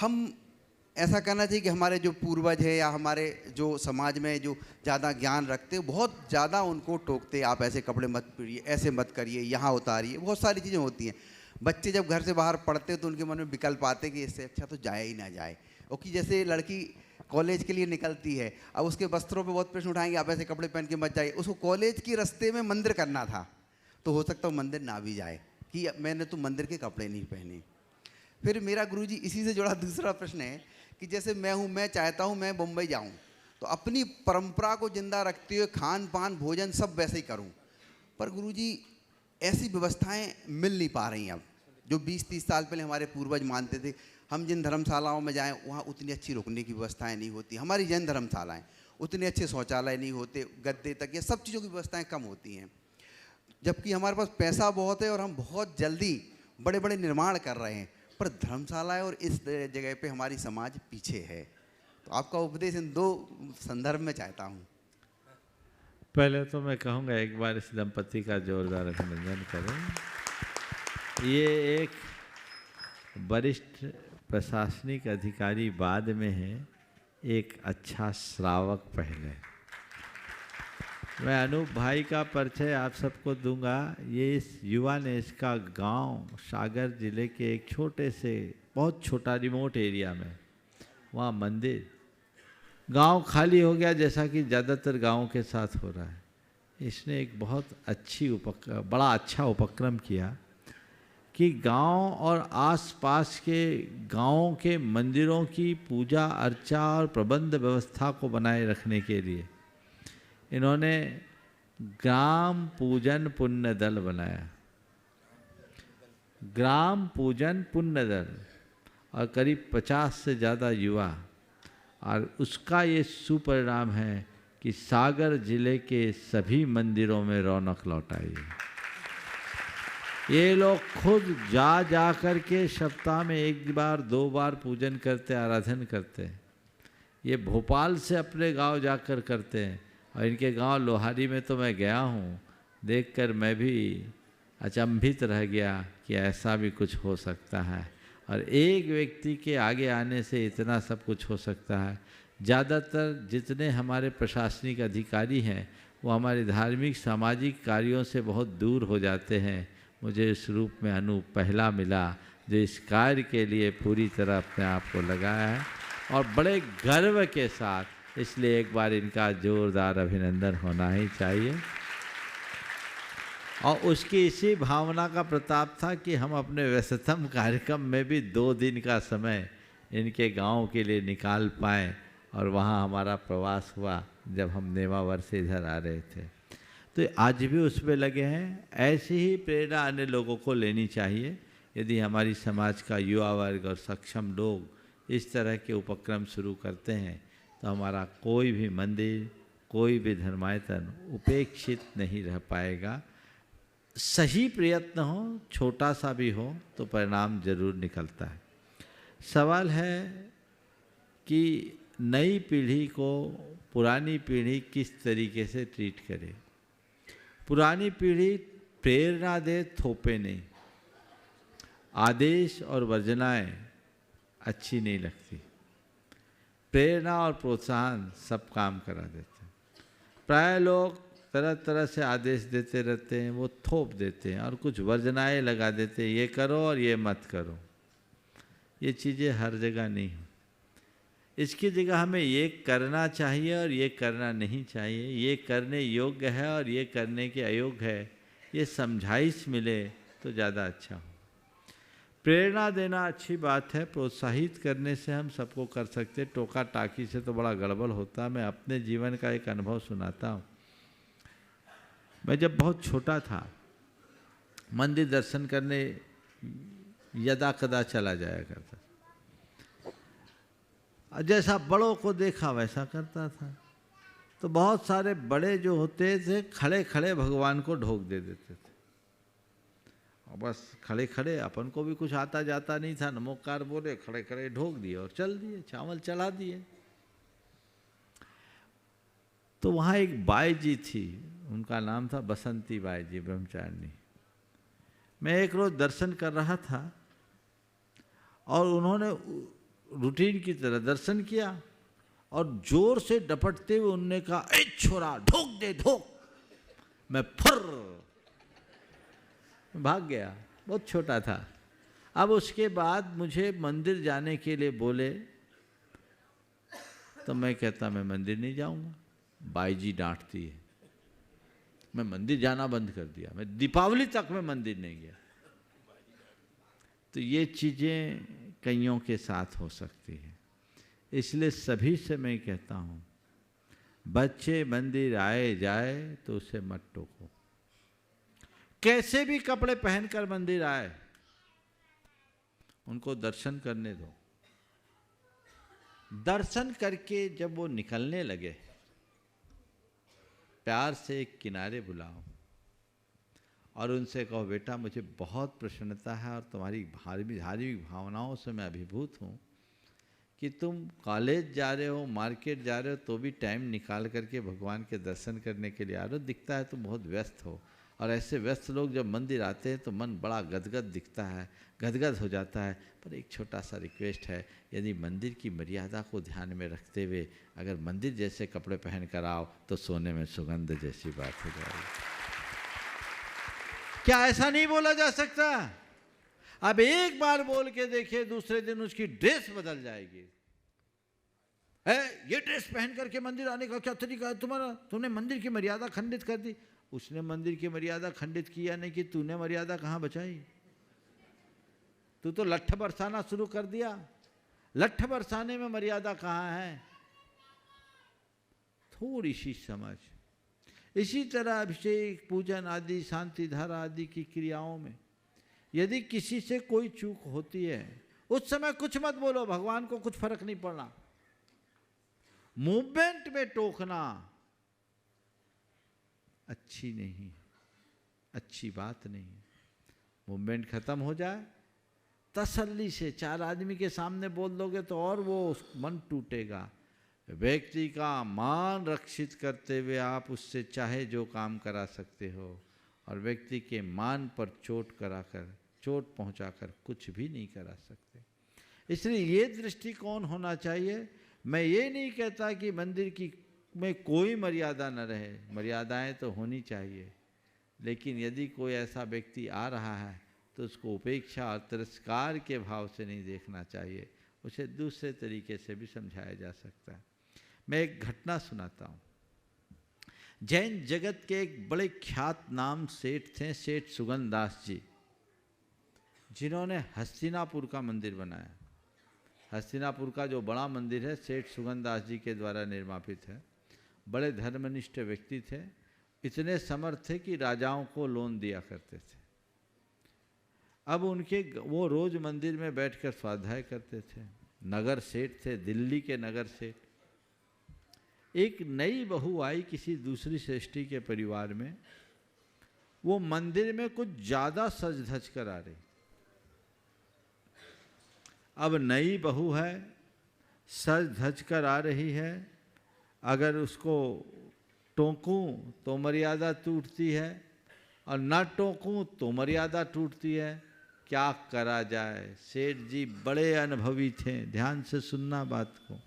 हम ऐसा करना चाहिए कि हमारे जो पूर्वज है या हमारे जो समाज में जो ज़्यादा ज्ञान रखते हैं बहुत ज़्यादा उनको टोकते, आप ऐसे कपड़े मत पहनिए, ऐसे मत करिए, यहाँ उतारिए, बहुत सारी चीज़ें होती हैं। बच्चे जब घर से बाहर पढ़ते हैं तो उनके मन में विकल्प आते कि इससे अच्छा तो जाए ही ना जाए। और कि जैसे लड़की कॉलेज के लिए निकलती है, अब उसके वस्त्रों पे बहुत प्रश्न उठाएंगे, आप ऐसे कपड़े पहन के मत जाइए। उसको कॉलेज के रास्ते में मंदिर करना था, तो हो सकता है मंदिर ना भी जाए कि मैंने तो मंदिर के कपड़े नहीं पहने। फिर मेरा गुरुजी इसी से जुड़ा दूसरा प्रश्न है कि जैसे मैं चाहता हूँ मैं मुंबई जाऊँ, तो अपनी परंपरा को जिंदा रखते हुए खान पान भोजन सब वैसे ही करूँ, पर गुरुजी ऐसी व्यवस्थाएं मिल नहीं पा रही अब जो 20-30 साल पहले हमारे पूर्वज मानते थे। हम जिन धर्मशालाओं में जाएं वहाँ उतनी अच्छी रुकने की व्यवस्थाएं नहीं होती, हमारी जैन धर्मशालाएं उतने अच्छे शौचालय नहीं होते, गद्दे तक ये सब चीज़ों की व्यवस्थाएं कम होती हैं, जबकि हमारे पास पैसा बहुत है और हम बहुत जल्दी बड़े बड़े निर्माण कर रहे हैं, पर धर्मशालाएं और इस जगह पे हमारी समाज पीछे है। तो आपका उपदेश इन दो संदर्भ में चाहता हूँ। पहले तो मैं कहूँगा एक बार इस दंपति का जोरदार अभिनंदन करें। ये एक वरिष्ठ प्रशासनिक अधिकारी बाद में है, एक अच्छा श्रावक पहले। मैं अनूप भाई का परिचय आप सबको दूंगा। ये इस युवा ने इसका गांव सागर जिले के एक छोटे से बहुत छोटा रिमोट एरिया में वहाँ मंदिर, गांव खाली हो गया जैसा कि ज़्यादातर गाँव के साथ हो रहा है। इसने एक बहुत बड़ा अच्छा उपक्रम किया कि गांव और आसपास के गांवों के मंदिरों की पूजा अर्चा और प्रबंध व्यवस्था को बनाए रखने के लिए इन्होंने ग्राम पूजन पुण्य दल बनाया। ग्राम पूजन पुण्य दल और करीब 50 से ज़्यादा युवा, और उसका ये सुपरिणाम है कि सागर जिले के सभी मंदिरों में रौनक लौट आई है। ये लोग खुद जा कर के सप्ताह में 1 बार 2 बार पूजन करते, आराधन करते हैं। ये भोपाल से अपने गांव जाकर करते हैं, और इनके गांव लोहारी में तो मैं गया हूँ, देखकर मैं भी अचंभित रह गया कि ऐसा भी कुछ हो सकता है, और एक व्यक्ति के आगे आने से इतना सब कुछ हो सकता है। ज़्यादातर जितने हमारे प्रशासनिक अधिकारी हैं वो हमारे धार्मिक सामाजिक कार्यों से बहुत दूर हो जाते हैं। मुझे इस रूप में अनूप पहला मिला जो इस कार्य के लिए पूरी तरह अपने आप को लगाया है, और बड़े गर्व के साथ, इसलिए एक बार इनका जोरदार अभिनंदन होना ही चाहिए। और उसकी इसी भावना का प्रताप था कि हम अपने व्यस्ततम कार्यक्रम में भी 2 दिन का समय इनके गांव के लिए निकाल पाएँ, और वहाँ हमारा प्रवास हुआ जब हम नेमावर से इधर आ रहे थे। तो आज भी उस पर लगे हैं। ऐसी ही प्रेरणा अन्य लोगों को लेनी चाहिए। यदि हमारी समाज का युवा वर्ग और सक्षम लोग इस तरह के उपक्रम शुरू करते हैं तो हमारा कोई भी मंदिर, कोई भी धर्मायतन उपेक्षित नहीं रह पाएगा। सही प्रयत्न हो, छोटा सा भी हो, तो परिणाम जरूर निकलता है। सवाल है कि नई पीढ़ी को पुरानी पीढ़ी किस तरीके से ट्रीट करे। पुरानी पीढ़ी प्रेरणा दे, थोपे नहीं। आदेश और वर्जनाएं अच्छी नहीं लगती। प्रेरणा और प्रोत्साहन सब काम करा देते हैं। प्राय लोग तरह तरह से आदेश देते रहते हैं, वो थोप देते हैं और कुछ वर्जनाएं लगा देते हैं, ये करो और ये मत करो। ये चीज़ें हर जगह नहीं हो। इसकी जगह हमें ये करना चाहिए और ये करना नहीं चाहिए, ये करने योग्य है और ये करने के अयोग्य है, ये समझाइश मिले तो ज़्यादा अच्छा हो। प्रेरणा देना अच्छी बात है, प्रोत्साहित करने से हम सबको कर सकते, टोका टाकी से तो बड़ा गड़बड़ होता। मैं अपने जीवन का एक अनुभव सुनाता हूँ। मैं जब बहुत छोटा था, मंदिर दर्शन करने यदा कदा चला जाया करता, जैसा बड़ों को देखा वैसा करता था। तो बहुत सारे बड़े जो होते थे खड़े खड़े भगवान को ढोक दे देते थे, और बस खड़े खड़े, अपन को भी कुछ आता जाता नहीं था, नमोकार बोले, खड़े खड़े ढोक दिए और चल दिए, चावल चढ़ा दिए। तो वहाँ एक बाई जी थी, उनका नाम था बसंती बाई जी, ब्रह्मचारिणी। मैं एक रोज दर्शन कर रहा था और उन्होंने रूटीन की तरह दर्शन किया और जोर से डपटते हुए उन्होंने कहा, ए छोरा ढोक दे ढोक। मैं फुर भाग गया, बहुत छोटा था। अब उसके बाद मुझे मंदिर जाने के लिए बोले तो मैं कहता मैं मंदिर नहीं जाऊंगा, बाई जी डांटती है। मैं मंदिर जाना बंद कर दिया, मैं दीपावली तक मैं मंदिर नहीं गया। तो ये चीज़ें कईयों के साथ हो सकती है, इसलिए सभी से मैं कहता हूँ, बच्चे मंदिर आए जाए तो उसे मत टोको। कैसे भी कपड़े पहनकर मंदिर आए, उनको दर्शन करने दो। दर्शन करके जब वो निकलने लगे, प्यार से एक किनारे बुलाओ और उनसे कहो, बेटा मुझे बहुत प्रसन्नता है और तुम्हारी धार्मिक भावनाओं से मैं अभिभूत हूँ कि तुम कॉलेज जा रहे हो, मार्केट जा रहे हो, तो भी टाइम निकाल करके भगवान के दर्शन करने के लिए आ रहे हो। दिखता है तुम बहुत व्यस्त हो, और ऐसे व्यस्त लोग जब मंदिर आते हैं तो मन बड़ा गदगद दिखता है, गदगद हो जाता है। पर एक छोटा सा रिक्वेस्ट है, यदि मंदिर की मर्यादा को ध्यान में रखते हुए अगर मंदिर जैसे कपड़े पहन कर आओ तो सोने में सुगंध जैसी बात हो जाएगी। क्या ऐसा नहीं बोला जा सकता? अब एक बार बोल के देखिए, दूसरे दिन उसकी ड्रेस बदल जाएगी। ये ड्रेस पहन करके मंदिर आने का क्या तरीका है तुम्हारा? तुमने मंदिर की मर्यादा खंडित कर दी। उसने मंदिर की मर्यादा खंडित किया नहीं कि तूने मर्यादा कहाँ बचाई? तू तो लट्ठ बरसाना शुरू कर दिया। लट्ठ बरसाने में मर्यादा कहाँ है? थोड़ी सी समझ। इसी तरह अभिषेक, पूजन आदि, शांति धारा आदि की क्रियाओं में यदि किसी से कोई चूक होती है, उस समय कुछ मत बोलो, भगवान को कुछ फर्क नहीं पड़ना। मूवमेंट में टोकना अच्छी नहीं, अच्छी बात नहीं। मूवमेंट खत्म हो जाए, तसल्ली से चार आदमी के सामने बोल दोगे तो और वो मन टूटेगा। व्यक्ति का मान रक्षित करते हुए आप उससे चाहे जो काम करा सकते हो, और व्यक्ति के मान पर चोट पहुंचाकर कुछ भी नहीं करा सकते। इसलिए ये दृष्टिकोण होना चाहिए। मैं ये नहीं कहता कि मंदिर की में कोई मर्यादा न रहे, मर्यादाएं तो होनी चाहिए, लेकिन यदि कोई ऐसा व्यक्ति आ रहा है तो उसको उपेक्षा और तिरस्कार के भाव से नहीं देखना चाहिए, उसे दूसरे तरीके से भी समझाया जा सकता है। मैं एक घटना सुनाता हूँ। जैन जगत के एक बड़े ख्यात नाम सेठ थे, सेठ सुगंधदास जी, जिन्होंने हस्तिनापुर का मंदिर बनाया। हस्तिनापुर का जो बड़ा मंदिर है, सेठ सुगंधदास जी के द्वारा निर्मापित है। बड़े धर्मनिष्ठ व्यक्ति थे, इतने समर्थ थे कि राजाओं को लोन दिया करते थे। अब वो रोज मंदिर में बैठकर स्वाध्याय करते थे। नगर सेठ थे, दिल्ली के नगर सेठ। एक नई बहू आई किसी दूसरी श्रेष्ठी के परिवार में, वो मंदिर में कुछ ज्यादा सज धज कर आ रही। अब नई बहू है, सज धज कर आ रही है, अगर उसको टोकूं तो मर्यादा टूटती है और ना टोकूं तो मर्यादा टूटती है। क्या करा जाए? सेठ जी बड़े अनुभवी थे, ध्यान से सुनना बात को।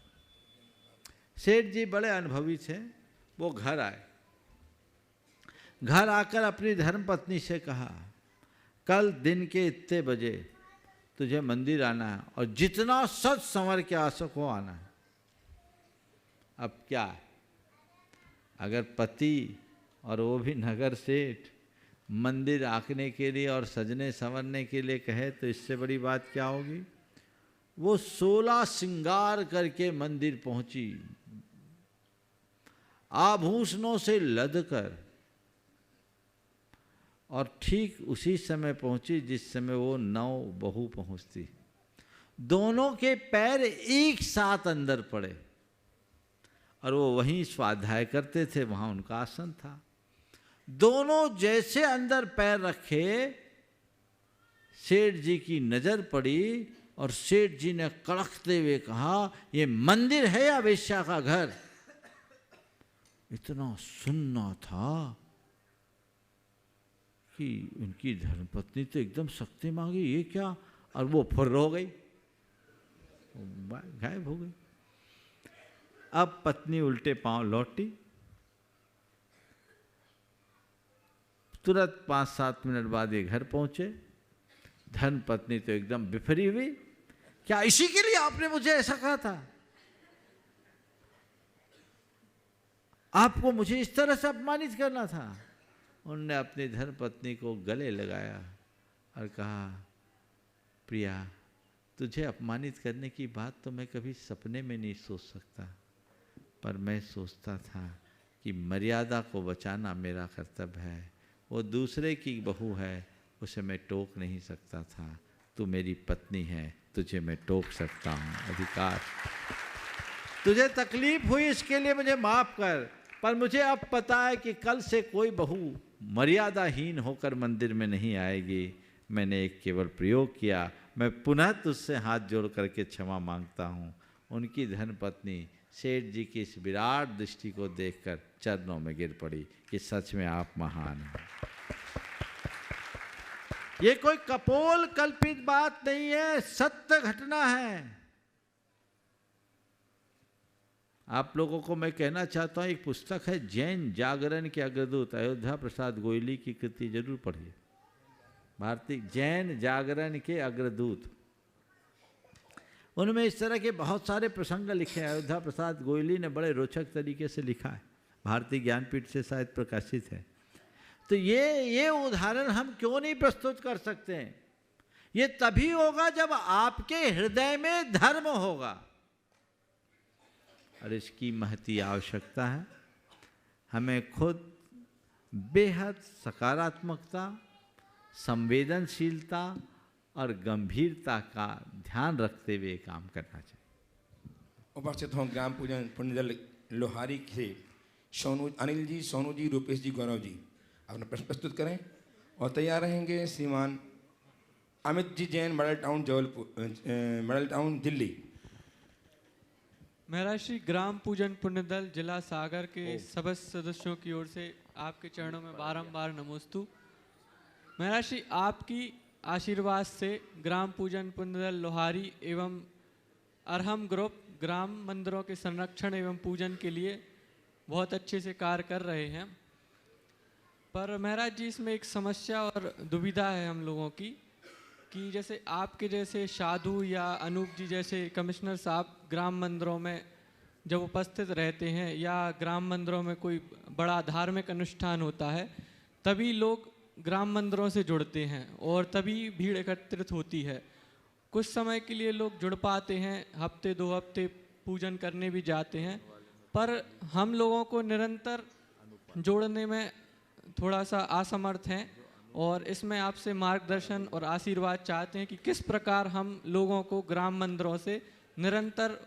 सेठ जी बड़े अनुभवी थे। वो घर आए, घर आकर अपनी धर्मपत्नी से कहा, कल दिन के इतने बजे तुझे मंदिर आना है और जितना सच संवर के आ सको आना है। अब क्या है, अगर पति और वो भी नगर सेठ मंदिर आंकने के लिए और सजने संवरने के लिए कहे तो इससे बड़ी बात क्या होगी। वो 16 श्रृंगार करके मंदिर पहुंची, आभूषणों से लदकर, और ठीक उसी समय पहुंची जिस समय वो नौ बहू पहुंचती। दोनों के पैर एक साथ अंदर पड़े और वो वहीं स्वाध्याय करते थे, वहाँ उनका आसन था। दोनों जैसे अंदर पैर रखे, सेठ जी की नज़र पड़ी और सेठ जी ने कड़कते हुए कहा, ये मंदिर है या वेश्या का घर? इतना सुनना था कि उनकी धर्मपत्नी तो एकदम सख्ती मांगी, ये क्या? और वो फुर्र हो गई, गायब हो गई। अब पत्नी उल्टे पांव लौटी, तुरंत 5-7 मिनट बाद ये घर पहुंचे। धर्मपत्नी तो एकदम बिफरी हुई, क्या इसी के लिए आपने मुझे ऐसा कहा था? आपको मुझे इस तरह से अपमानित करना था? उन्होंने अपनी धर्मपत्नी को गले लगाया और कहा, प्रिया, तुझे अपमानित करने की बात तो मैं कभी सपने में नहीं सोच सकता, पर मैं सोचता था कि मर्यादा को बचाना मेरा कर्तव्य है। वो दूसरे की बहू है, उसे मैं टोक नहीं सकता था। तू मेरी पत्नी है, तुझे मैं टोक सकता हूँ, अधिकार। तुझे तकलीफ हुई इसके लिए मुझे माफ़ कर, पर मुझे अब पता है कि कल से कोई बहू मर्यादाहीन होकर मंदिर में नहीं आएगी। मैंने एक केवल प्रयोग किया, मैं पुनः तुझसे हाथ जोड़ करके क्षमा मांगता हूँ। उनकी धर्मपत्नी सेठ जी की इस विराट दृष्टि को देखकर चरणों में गिर पड़ी कि सच में आप महान हैं। ये कोई कपोल कल्पित बात नहीं है, सत्य घटना है। आप लोगों को मैं कहना चाहता हूँ, एक पुस्तक है जैन जागरण के अग्रदूत, अयोध्या प्रसाद गोयली की कृति जरूर पढ़िए। भारतीय जैन जागरण के अग्रदूत, उनमें इस तरह के बहुत सारे प्रसंग लिखे हैं। अयोध्या प्रसाद गोयली ने बड़े रोचक तरीके से लिखा है, भारतीय ज्ञानपीठ से शायद प्रकाशित है। तो ये उदाहरण हम क्यों नहीं प्रस्तुत कर सकते हैं? ये तभी होगा जब आपके हृदय में धर्म होगा, और इसकी महती आवश्यकता है। हमें खुद बेहद सकारात्मकता, संवेदनशीलता और गंभीरता का ध्यान रखते हुए काम करना चाहिए। उपस्थित हों ग्राम पूजन पुण्यदल लोहारी से सोनू, अनिल जी, सोनू जी, रूपेश जी, गौरव जी, अपना प्रश्न प्रस्तुत करें। और तैयार रहेंगे श्रीमान Amit ji Jain, model town Jabalpur, model town Delhi. महाराज श्री ग्राम पूजन पुण्यदल जिला सागर के सभी सदस्यों की ओर से आपके चरणों में बारंबार नमोस्तु। महाराज श्री, आपकी आशीर्वाद से ग्राम पूजन पुण्यदल लोहारी एवं अरहम ग्रुप ग्राम मंदिरों के संरक्षण एवं पूजन के लिए बहुत अच्छे से कार्य कर रहे हैं। पर महाराज जी, इसमें एक समस्या और दुविधा है हम लोगों की कि जैसे आपके जैसे साधु या अनूप जी जैसे कमिश्नर साहब ग्राम मंदिरों में जब उपस्थित रहते हैं या ग्राम मंदिरों में कोई बड़ा धार्मिक अनुष्ठान होता है, तभी लोग ग्राम मंदिरों से जुड़ते हैं और तभी भीड़ एकत्रित होती है। कुछ समय के लिए लोग जुड़ पाते हैं, हफ्ते 2 हफ्ते पूजन करने भी जाते हैं, पर हम लोगों को निरंतर जोड़ने में थोड़ा सा असमर्थ हैं और इसमें आपसे मार्गदर्शन और आशीर्वाद चाहते हैं कि किस प्रकार हम लोगों को ग्राम मंदिरों से निरंतर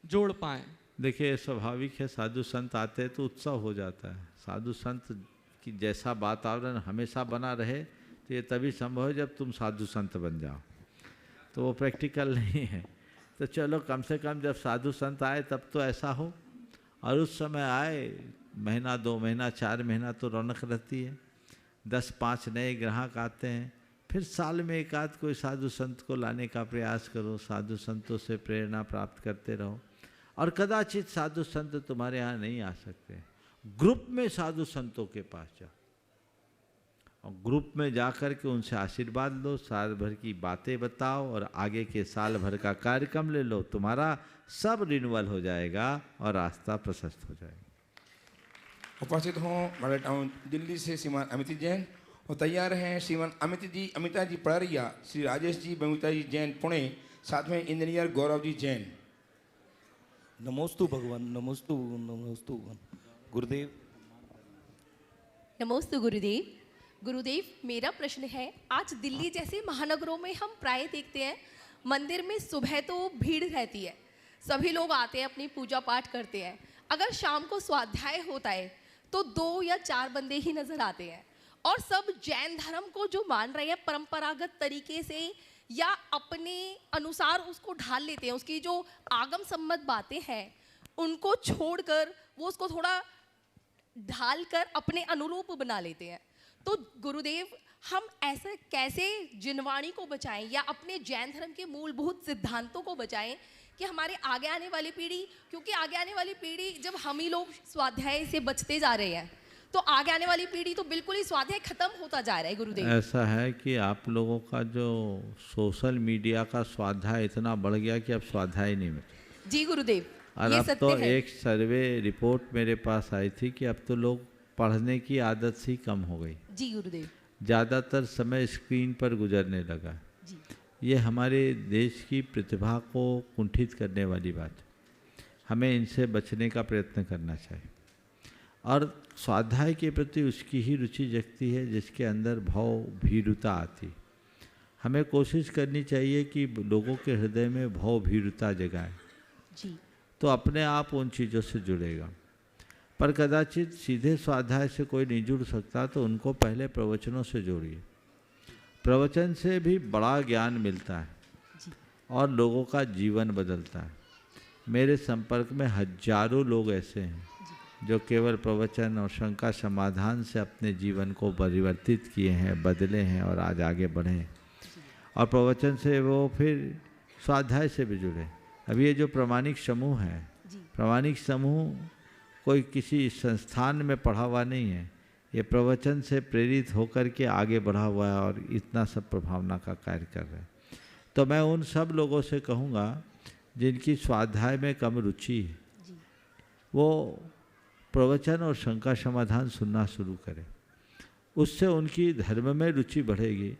जोड़ पाएं। देखिए, स्वाभाविक है, साधु संत आते हैं तो उत्सव हो जाता है। साधु संत की जैसा वातावरण हमेशा बना रहे तो ये तभी संभव है जब तुम साधु संत बन जाओ, तो वो प्रैक्टिकल नहीं है। तो चलो, कम से कम जब साधु संत आए तब तो ऐसा हो, और उस समय आए, महीना 2 महीना 4 महीना तो रौनक रहती है। 10-5 नए ग्राहक आते हैं, फिर साल में एक आध कोई साधु संत को लाने का प्रयास करो, साधु संतों से प्रेरणा प्राप्त करते रहो। और कदाचित साधु संत तुम्हारे यहाँ नहीं आ सकते, ग्रुप में साधु संतों के पास जाओ और ग्रुप में जाकर के उनसे आशीर्वाद लो, साल भर की बातें बताओ और आगे के साल भर का कार्यक्रम ले लो। तुम्हारा सब रिन्यूअल हो जाएगा और रास्ता प्रशस्त हो जाएगा। उपस्थित हों मॉडल टाउन दिल्ली से श्रीमान अमित जैन, और तैयार हैं श्रीमान अमित जी, अमिता जी पड़रिया, श्री राजेश जी, बमिता जी जैन पुणे, साथ में इंजीनियर गौरव जी जैन। नमोस्तु भगवान, नमोस्तु नमोस्तु गुरुदेव। नमोस्तु गुरुदेव। गुरुदेव, मेरा प्रश्न है, आज दिल्ली जैसे महानगरों में हम प्राय देखते हैं मंदिर में सुबह तो भीड़ रहती है, सभी लोग आते हैं, अपनी पूजा पाठ करते हैं। अगर शाम को स्वाध्याय होता है तो 2 या 4 बंदे ही नजर आते हैं, और सब जैन धर्म को जो मान रहे हैं परंपरागत तरीके से या अपने अनुसार उसको ढाल लेते हैं, उसकी जो आगम सम्मत बातें हैं उनको छोड़कर वो उसको थोड़ा ढाल कर अपने अनुरूप बना लेते हैं। तो गुरुदेव, हम ऐसे कैसे जिनवाणी को बचाएं या अपने जैन धर्म के मूलभूत सिद्धांतों को बचाएं कि हमारे आगे आने वाली पीढ़ी, क्योंकि आगे आने वाली पीढ़ी जब हम ही लोग स्वाध्याय से बचते जा रहे हैं तो आगे आने वाली पीढ़ी तो बिल्कुल ही स्वाध्याय खत्म होता जा रहा है। गुरुदेव, ऐसा है कि आप लोगों का जो सोशल मीडिया का स्वाध्याय इतना बढ़ गया कि अब स्वाध्याय नहीं मिलता। जी गुरुदेव, और ये अब सत्य तो है। एक सर्वे रिपोर्ट मेरे पास आई थी कि अब तो लोग पढ़ने की आदत से कम हो गई। जी गुरुदेव, ज़्यादातर समय स्क्रीन पर गुजरने लगा। जी। ये हमारे देश की प्रतिभा को कुंठित करने वाली बात है। हमें इनसे बचने का प्रयत्न करना चाहिए और स्वाध्याय के प्रति उसकी ही रुचि जगती है जिसके अंदर भाव भीरुता आती। हमें कोशिश करनी चाहिए कि लोगों के हृदय में भाव भीरुता जगाए, जी। तो अपने आप उन चीज़ों से जुड़ेगा। पर कदाचित सीधे स्वाध्याय से कोई नहीं जुड़ सकता, तो उनको पहले प्रवचनों से जोड़िए। प्रवचन से भी बड़ा ज्ञान मिलता है और लोगों का जीवन बदलता है। मेरे संपर्क में हजारों लोग ऐसे हैं जो केवल प्रवचन और शंका समाधान से अपने जीवन को परिवर्तित किए हैं, बदले हैं और आज आगे बढ़े हैं। और प्रवचन से वो फिर स्वाध्याय से भी जुड़े। अब ये जो प्रामाणिक समूह है, प्रामाणिक समूह कोई किसी संस्थान में पढ़ा हुआ नहीं है, ये प्रवचन से प्रेरित होकर के आगे बढ़ा हुआ है और इतना सब प्रभावना का कार्य कर रहे हैं। तो मैं उन सब लोगों से कहूँगा जिनकी स्वाध्याय में कम रुचि है, वो प्रवचन और शंका समाधान सुनना शुरू करें। उससे उनकी धर्म में रुचि बढ़ेगी,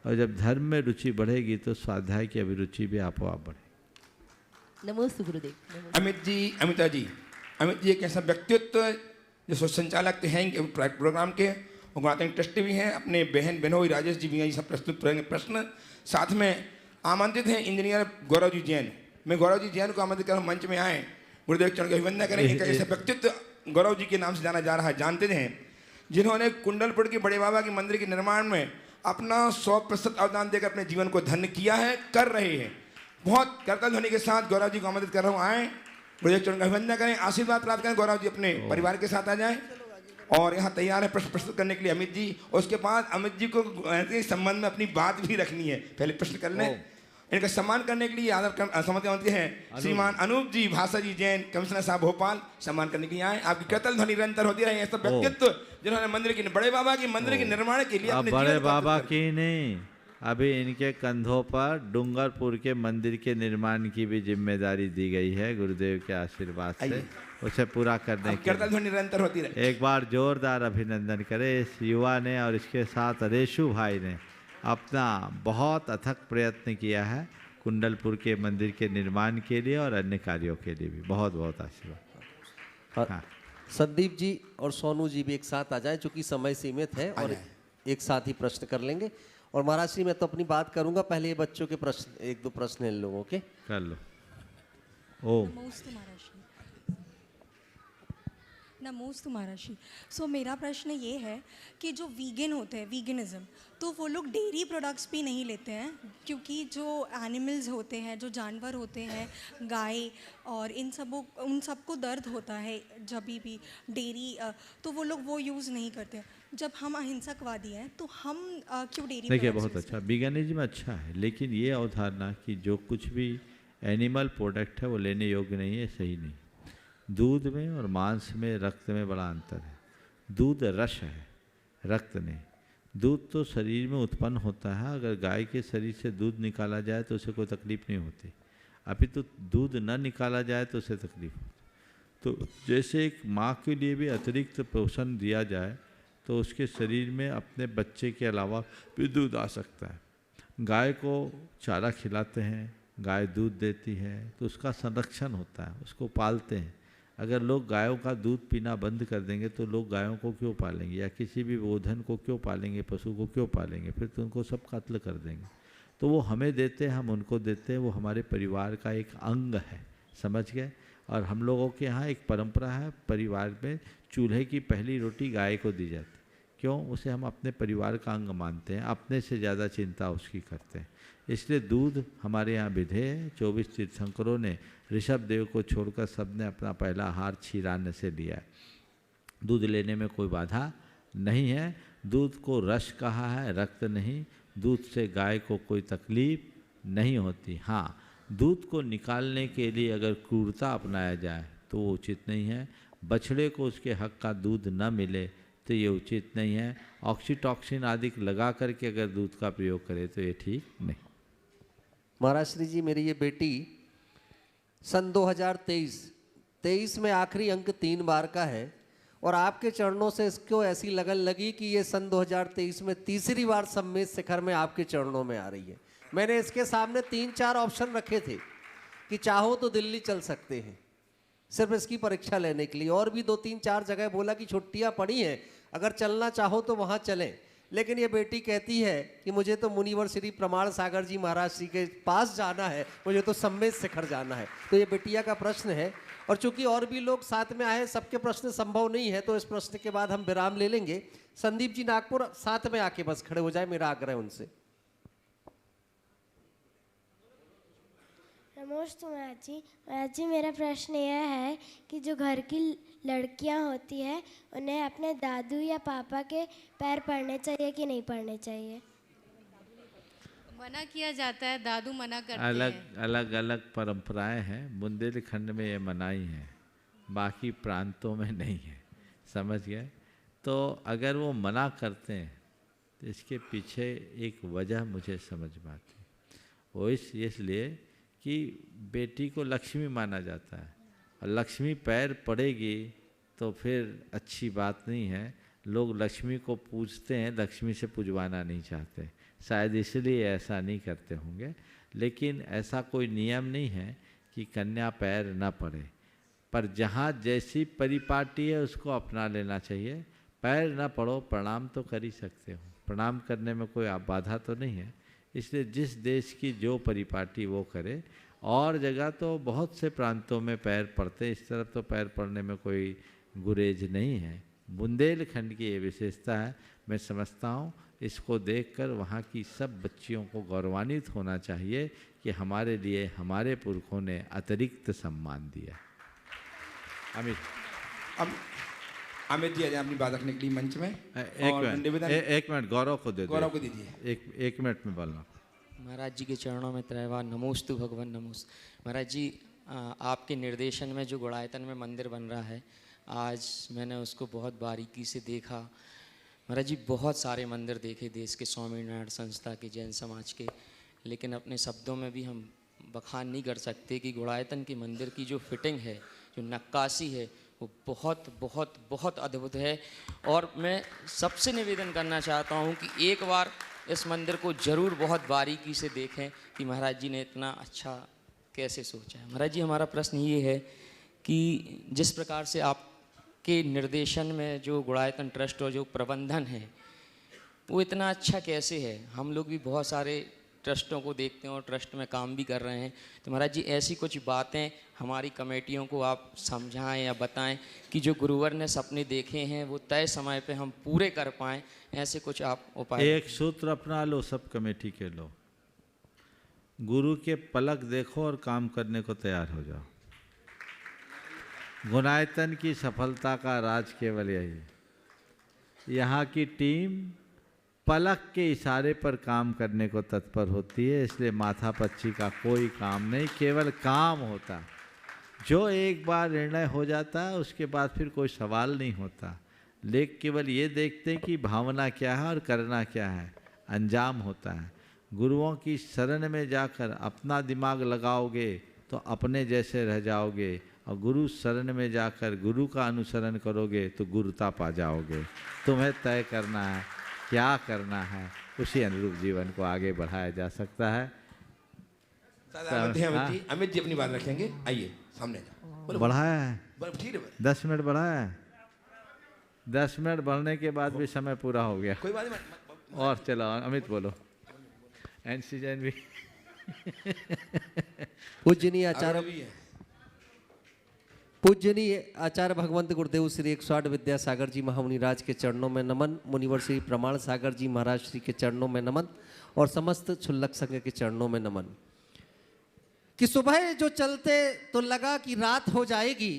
और जब धर्म में रुचि बढ़ेगी तो स्वाध्याय की अभिरुचि भी आपो-आप बढ़ेगी। नमस्ते गुरुदेव। अमित जी, अमिता जी, अमित जी एक ऐसा व्यक्तित्व जो संचालक हैं प्रोग्राम के, और गुणात्मक ट्रस्टी भी हैं, अपने बहन बेनोई राजेश जी भी हैं, ये सब प्रस्तुत करेंगे प्रश्न। साथ में आमंत्रित हैं इंजीनियर गौरव जी जैन। मैं गौरव जी जैन को आमंत्रित कर मंच में आए, गुरुदेव चरण की अभिवंदना करें। एक ऐसा व्यक्तित्व गौरव जी के नाम से जाना जा रहा है, जानते हैं, जिन्होंने कुंडलपुर के बड़े बाबा के मंदिर के निर्माण में अपना 100% अवदान देकर अपने जीवन को धन्य किया है, कर रहे हैं। बहुत करतल ध्वनि के साथ गौरव जी को आमंत्रित कर रहा हूँ, आए, गुरुदेव चरण की अभिवंदना करें, आशीर्वाद प्राप्त करें। गौरव जी अपने परिवार के साथ आ जाएं और यहाँ तैयार है प्रश्न प्रस्तुत करने के लिए अमित जी। उसके बाद अमित जी को संबंध में अपनी बात भी रखनी है, पहले प्रश्न कर लें। इनका सम्मान करने के लिए आदर समझते हैं श्रीमान अनूप जी भाषा जी जैन, कमिश्नर साहब भोपाल, सम्मान करने के लिए आए। आपकी करतल ध्वनि निरंतर होती रहे। ऐसा व्यक्तित्व जिन्होंने मंदिर के बड़े बाबा के मंदिर के निर्माण के लिए अपने बड़े बाबा की नहीं, अभी इनके कंधों पर डूंगरपुर के मंदिर के निर्माण की भी जिम्मेदारी दी गई है गुरुदेव के आशीर्वाद से, उसे पूरा करने के लिए निरंतर होती रहे। एक बार जोरदार अभिनंदन करें इस युवा ने और इसके साथ रेशु भाई ने अपना बहुत अथक प्रयत्न किया है कुंडलपुर के मंदिर के निर्माण के लिए और अन्य कार्यों के लिए भी। बहुत बहुत आशीर्वाद। हाँ। संदीप जी और सोनू जी भी एक साथ आ जाएं, चूँकि समय सीमित है और एक साथ ही प्रश्न कर लेंगे। और महाराज जी मैं तो अपनी बात करूंगा, पहले ये बच्चों के प्रश्न, एक दो प्रश्न इन लोगों के कर लो। ओम नमोस्तु महाराज जी। सो मेरा प्रश्न ये है कि जो वीगन होते हैं, वीगनिज्म, तो वो लोग डेयरी प्रोडक्ट्स भी नहीं लेते हैं, क्योंकि जो एनिमल्स होते हैं, जो जानवर होते हैं, गाय और उन सबको दर्द होता है जब भी डेयरी, तो वो लोग वो यूज़ नहीं करते। जब हम अहिंसकवादी हैं तो हम क्यों डेयरी? देखिए बहुत अच्छा, वीगनिज्म अच्छा है, लेकिन ये अवधारणा कि जो कुछ भी एनिमल प्रोडक्ट है वो लेने योग्य नहीं है, सही नहीं। दूध में और मांस में, रक्त में बड़ा अंतर है। दूध रस है, रक्त नहीं। दूध तो शरीर में उत्पन्न होता है, अगर गाय के शरीर से दूध निकाला जाए तो उसे कोई तकलीफ नहीं होती, अभी तो दूध न निकाला जाए तो उसे तकलीफ होती। तो जैसे एक माँ के लिए भी अतिरिक्त पोषण दिया जाए तो उसके शरीर में अपने बच्चे के अलावा भी दूध आ सकता है। गाय को चारा खिलाते हैं, गाय दूध देती है तो उसका संरक्षण होता है, उसको पालते हैं। अगर लोग गायों का दूध पीना बंद कर देंगे तो लोग गायों को क्यों पालेंगे, या किसी भी गोधन को क्यों पालेंगे, पशु को क्यों पालेंगे? फिर तो उनको सब कत्ल कर देंगे। तो वो हमें देते हैं, हम उनको देते हैं, वो हमारे परिवार का एक अंग है, समझ गए? और हम लोगों के यहाँ एक परंपरा है, परिवार में चूल्हे की पहली रोटी गाय को दी जाती। क्यों? उसे हम अपने परिवार का अंग मानते हैं, अपने से ज़्यादा चिंता उसकी करते हैं। इसलिए दूध हमारे यहाँ विधेय है। 24 तीर्थंकरों ने ऋषभ देव को छोड़कर सबने अपना पहला आहार क्षीरान्न से लिया है। दूध लेने में कोई बाधा नहीं है। दूध को रस कहा है, रक्त नहीं। दूध से गाय को कोई तकलीफ नहीं होती। हाँ, दूध को निकालने के लिए अगर क्रूरता अपनाया जाए तो वो उचित नहीं है। बछड़े को उसके हक का दूध न मिले तो ये उचित नहीं है। ऑक्सीटॉक्सिन आदि लगा करके अगर दूध का प्रयोग करे तो ये ठीक नहीं। महाराज श्री जी, मेरी ये बेटी सन 2023 में आखिरी अंक 3 बार का है और आपके चरणों से इसको ऐसी लगन लगी कि ये सन 2023 में तीसरी बार सम्मेद शिखर में आपके चरणों में आ रही है। मैंने इसके सामने 3-4 ऑप्शन रखे थे कि चाहो तो दिल्ली चल सकते हैं सिर्फ इसकी परीक्षा लेने के लिए, और भी 2-3-4 जगह बोला कि छुट्टियां पड़ी हैं, अगर चलना चाहो तो वहाँ चलें। लेकिन ये बेटी कहती है कि मुझे तो मुनिवर श्री प्रमाण सागर जी महाराज जी के पास जाना है, मुझे तो सम्मेद शिखर जाना है। तो ये बेटिया का प्रश्न है, और चूंकि और भी लोग साथ में आए, सबके प्रश्न संभव नहीं है, तो इस प्रश्न के बाद हम विराम ले लेंगे। संदीप जी नागपुर साथ में आके बस खड़े हो जाए, मेरा आग्रह है उनसे। नमस्ते महाराज जी। महाराज जी, मेरा प्रश्न यह है कि जो घर की लड़कियां होती है उन्हें अपने दादू या पापा के पैर पड़ने चाहिए कि नहीं पड़ने चाहिए? मना किया जाता है, दादू मना करते हैं। अलग अलग परंपराएं हैं। बुंदेलखंड में ये मनाही है, बाकी प्रांतों में नहीं है। समझ गए? तो अगर वो मना करते हैं तो इसके पीछे एक वजह मुझे समझ में आती है। वो इसलिए कि बेटी को लक्ष्मी माना जाता है, और लक्ष्मी पैर पड़ेगी तो फिर अच्छी बात नहीं है। लोग लक्ष्मी को पूजते हैं, लक्ष्मी से पुजवाना नहीं चाहते, शायद इसलिए ऐसा नहीं करते होंगे। लेकिन ऐसा कोई नियम नहीं है कि कन्या पैर न पड़े, पर जहाँ जैसी परिपाटी है उसको अपना लेना चाहिए। पैर न पड़ो, प्रणाम तो कर ही सकते हो, प्रणाम करने में कोई बाधा तो नहीं है। इसलिए जिस देश की जो परिपाटी वो करे। और जगह तो बहुत से प्रांतों में पैर पड़ते, इस तरफ तो पैर पड़ने में कोई गुरेज नहीं है। बुंदेलखंड की ये विशेषता है। मैं समझता हूँ इसको देखकर वहाँ की सब बच्चियों को गौरवान्वित होना चाहिए कि हमारे लिए हमारे पुरखों ने अतिरिक्त सम्मान दिया। अमित जी अपनी बात रखने के लिए मंच में। एक मिनट गौरव को दे, गौरव को दीजिए। एक मिनट में बोलना। महाराज जी के चरणों में त्रैवार नमोस्तु भगवान नमोस्त। महाराज जी, आपके निर्देशन में जो गुड़ायतन में मंदिर बन रहा है, आज मैंने उसको बहुत बारीकी से देखा। महाराज जी, बहुत सारे मंदिर देखे देश के, स्वामीनारायण संस्था के, जैन समाज के, लेकिन अपने शब्दों में भी हम बखान नहीं कर सकते कि गुड़ायतन के मंदिर की जो फिटिंग है, जो नक्काशी है, वो बहुत बहुत बहुत अद्भुत है। और मैं सबसे निवेदन करना चाहता हूँ कि एक बार इस मंदिर को ज़रूर बहुत बारीकी से देखें कि महाराज जी ने इतना अच्छा कैसे सोचा है। महाराज जी, हमारा प्रश्न ये है कि जिस प्रकार से आपके निर्देशन में जो गुड़ायतन ट्रस्ट और जो प्रबंधन है वो इतना अच्छा कैसे है? हम लोग भी बहुत सारे ट्रस्टों को देखते हैं और ट्रस्ट में काम भी कर रहे हैं। तो महाराज जी, ऐसी कुछ बातें हमारी कमेटियों को आप समझाएं या बताएं कि जो गुरुवर ने सपने देखे हैं वो तय समय पे हम पूरे कर पाएं। ऐसे कुछ आप उपाय। एक सूत्र अपना लो सब कमेटी के लोग, गुरु के पलक देखो और काम करने को तैयार हो जाओ। गुणायतन की सफलता का राज केवल यही। यहाँ की टीम पलक के इशारे पर काम करने को तत्पर होती है, इसलिए माथा पच्ची का कोई काम नहीं, केवल काम होता। जो एक बार निर्णय हो जाता है उसके बाद फिर कोई सवाल नहीं होता। लेकिन केवल ये देखते हैं कि भावना क्या है और करना क्या है, अंजाम होता है। गुरुओं की शरण में जाकर अपना दिमाग लगाओगे तो अपने जैसे रह जाओगे, और गुरु शरण में जाकर गुरु का अनुसरण करोगे तो गुरुता पा जाओगे। तुम्हें तय करना है क्या करना है, उसी अनुरूप जीवन को आगे बढ़ाया जा सकता है। अमित जी अपनी बात रखेंगे, आइए सामने। बढ़ाया है 10 मिनट, बढ़ाया है 10 मिनट, बढ़ने के बाद भी समय पूरा हो गया। कोई बात नहीं, और चलो अमित बोलो। एनसी जैन भी पूजनीय आचार्य पूजनीय आचार्य भगवंत गुरुदेव श्री 108 विद्यासागर जी महामुनि राज के चरणों में नमन, मुनिवर श्री प्रमाण सागर जी महाराज श्री के चरणों में नमन और समस्त क्षुल्लक संघ के चरणों में नमन। कि सुबह जो चलते तो लगा कि रात हो जाएगी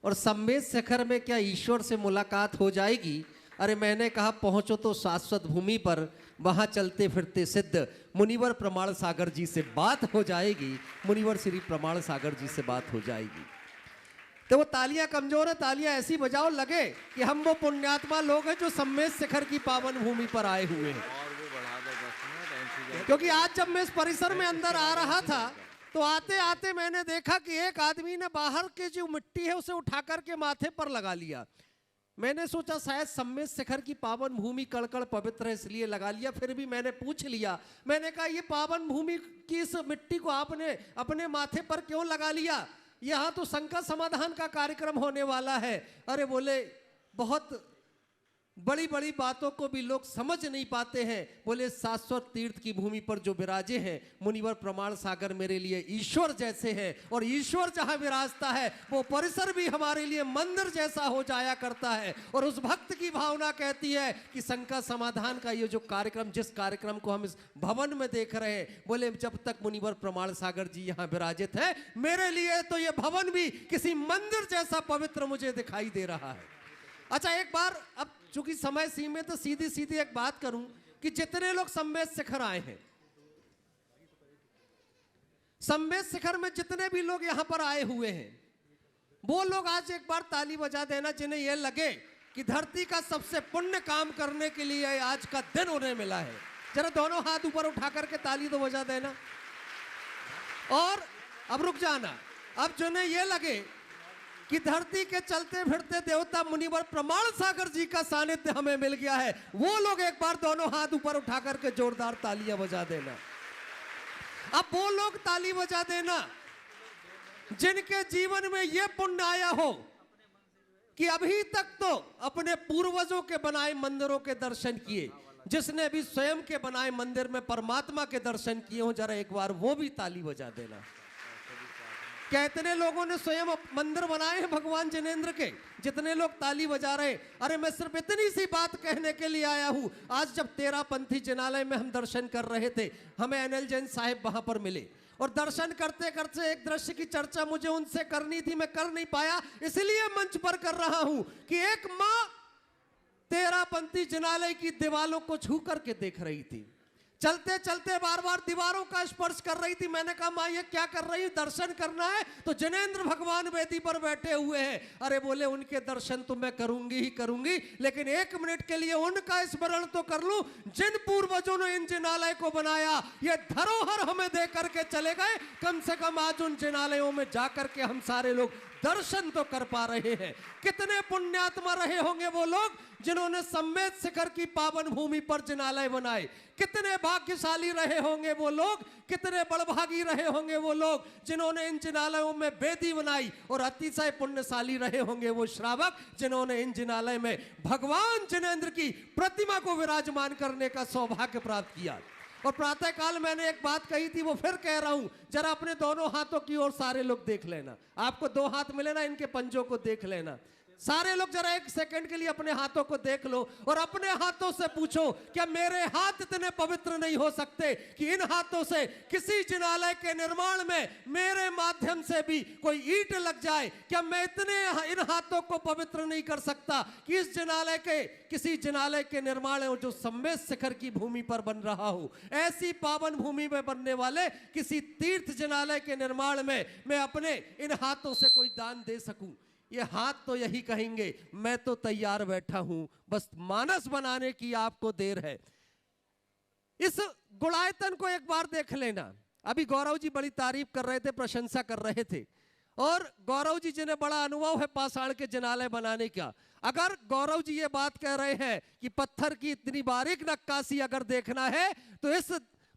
और सम्मेद शिखर में क्या ईश्वर से मुलाकात हो जाएगी। अरे मैंने कहा पहुंचो तो शाश्वत भूमि पर, वहां चलते फिरते सिद्ध मुनिवर प्रमाण सागर जी से बात हो जाएगी, मुनिवर श्री प्रमाण सागर जी से बात हो जाएगी। तो वो तालियां कमजोर है, तालियां ऐसी बजाओ लगे कि हम वो पुण्यात्मा लोग हैं जो सम्मेद शिखर की पावन भूमि पर आए हुए हैं। क्योंकि आज जब मैं इस परिसर में अंदर आ रहा था तो आते आते मैंने देखा कि एक आदमी ने बाहर की जो मिट्टी है उसे उठा करके माथे पर लगा लिया। मैंने सोचा शायद सम्मेद शिखर की पावन भूमि कड़कड़ पवित्र है इसलिए लगा लिया। फिर भी मैंने पूछ लिया, मैंने कहा ये पावन भूमि की इस मिट्टी को आपने अपने माथे पर क्यों लगा लिया? यहाँ तो संकट समाधान का कार्यक्रम होने वाला है। अरे बोले बहुत बड़ी बड़ी बातों को भी लोग समझ नहीं पाते हैं। बोले शाश्वत तीर्थ की भूमि पर जो विराजे हैं मुनिवर प्रमाण सागर मेरे लिए ईश्वर जैसे हैं, और ईश्वर जहां विराजता है वो परिसर भी हमारे लिए मंदिर जैसा हो जाया करता है। और उस भक्त की भावना कहती है कि संकट समाधान का ये जो कार्यक्रम, जिस कार्यक्रम को हम इस भवन में देख रहे हैं, बोले जब तक मुनिवर प्रमाण सागर जी यहाँ विराजित है मेरे लिए तो ये भवन भी किसी मंदिर जैसा पवित्र मुझे दिखाई दे रहा है। अच्छा, एक बार अब चूंकि समय सीमित तो सीधी सीधी एक बात करूं कि जितने लोग सम्मेद शिखर आए हैं, सम्मेद शिखर में जितने भी लोग यहां पर आए हुए हैं, वो लोग आज एक बार ताली बजा देना जिन्हें यह लगे कि धरती का सबसे पुण्य काम करने के लिए आज का दिन उन्हें मिला है। जरा दोनों हाथ ऊपर उठा करके ताली तो बजा देना। और अब रुक जाना, अब जिन्हें यह लगे कि धरती के चलते फिरते देवता मुनिवर प्रमाण सागर जी का सानिध्य हमें मिल गया है, वो लोग एक बार दोनों हाथ ऊपर उठा करके जोरदार तालियां बजा देना। अब वो लोग ताली बजा देना जिनके जीवन में ये पुण्य आया हो कि अभी तक तो अपने पूर्वजों के बनाए मंदिरों के दर्शन किए, जिसने भी स्वयं के बनाए मंदिर में परमात्मा के दर्शन किए हो, जरा एक बार वो भी ताली बजा देना। क्या इतने लोगों ने स्वयं मंदिर बनाए हैं भगवान जिनेंद्र के? जितने लोग ताली बजा रहे, अरे मैं सिर्फ इतनी सी बात कहने के लिए आया हूं। आज जब 13 पंथी जिनालय में हम दर्शन कर रहे थे, हमें अनिल जैन साहिब वहां पर मिले और दर्शन करते करते एक दृश्य की चर्चा मुझे उनसे करनी थी, मैं कर नहीं पाया, इसलिए मंच पर कर रहा हूं कि एक माँ 13 पंथी जिनालय की दीवारों को छू करके देख रही थी, चलते चलते बार बार दीवारों का स्पर्श कर रही थी। मैंने कहा माँ ये क्या कर रही है? दर्शन करना है तो जिनेंद्र भगवान वेदी पर बैठे हुए हैं। अरे बोले उनके दर्शन तो मैं करूंगी ही करूंगी, लेकिन 1 मिनट के लिए उनका स्मरण तो कर लूं जिन पूर्वजों ने इन जिनालय को बनाया। ये धरोहर हमें दे करके चले गए, कम से कम आज उन जिनालयों में जाकर के हम सारे लोग दर्शन तो कर पा रहे हैं। कितने पुण्यात्मा रहे होंगे वो लोग जिन्होंने सम्मेद शिखर की पावन भूमि पर जिनालय बनाए। कितने भाग्यशाली रहे होंगे वो लोग, कितने बड़भागी रहे होंगे वो लोग जिन्होंने इन जिनालयों में वेदी बनाई। और अतिशय पुण्यशाली रहे होंगे वो श्रावक जिन्होंने इन जिनालय में भगवान जिनेंद्र की प्रतिमा को विराजमान करने का सौभाग्य प्राप्त किया। और प्रातः काल मैंने एक बात कही थी, वो फिर कह रहा हूं, जरा अपने दोनों हाथों की ओर सारे लोग देख लेना। आपको 2 हाथ मिले ना, इनके पंजों को देख लेना। सारे लोग जरा 1 सेकंड के लिए अपने हाथों को देख लो और अपने हाथों से पूछो, क्या मेरे हाथ इतने पवित्र नहीं हो सकते कि इन हाथों से किसी जिनालय के निर्माण में मेरे माध्यम से भी कोई ईंट लग जाए? क्या मैं इतने इन हाथों को पवित्र नहीं कर सकता कि इस जिनालय के किसी जिनालय के निर्माण हो जो सम्मेद शिखर की भूमि पर बन रहा हो, ऐसी पावन भूमि में बनने वाले किसी तीर्थ जिनालय के निर्माण में मैं अपने इन हाथों से कोई दान दे सकूं? ये हाथ तो यही कहेंगे मैं तो तैयार बैठा हूं, बस मानस बनाने की आपको देर है। इस गुणायतन को एक बार देख लेना। अभी गौरव जी बड़ी तारीफ कर रहे थे, प्रशंसा कर रहे थे, और गौरव जी जिन्हें बड़ा अनुभव है पाषाण के जिनालय बनाने का, अगर गौरव जी ये बात कह रहे हैं कि पत्थर की इतनी बारीक नक्काशी अगर देखना है तो इस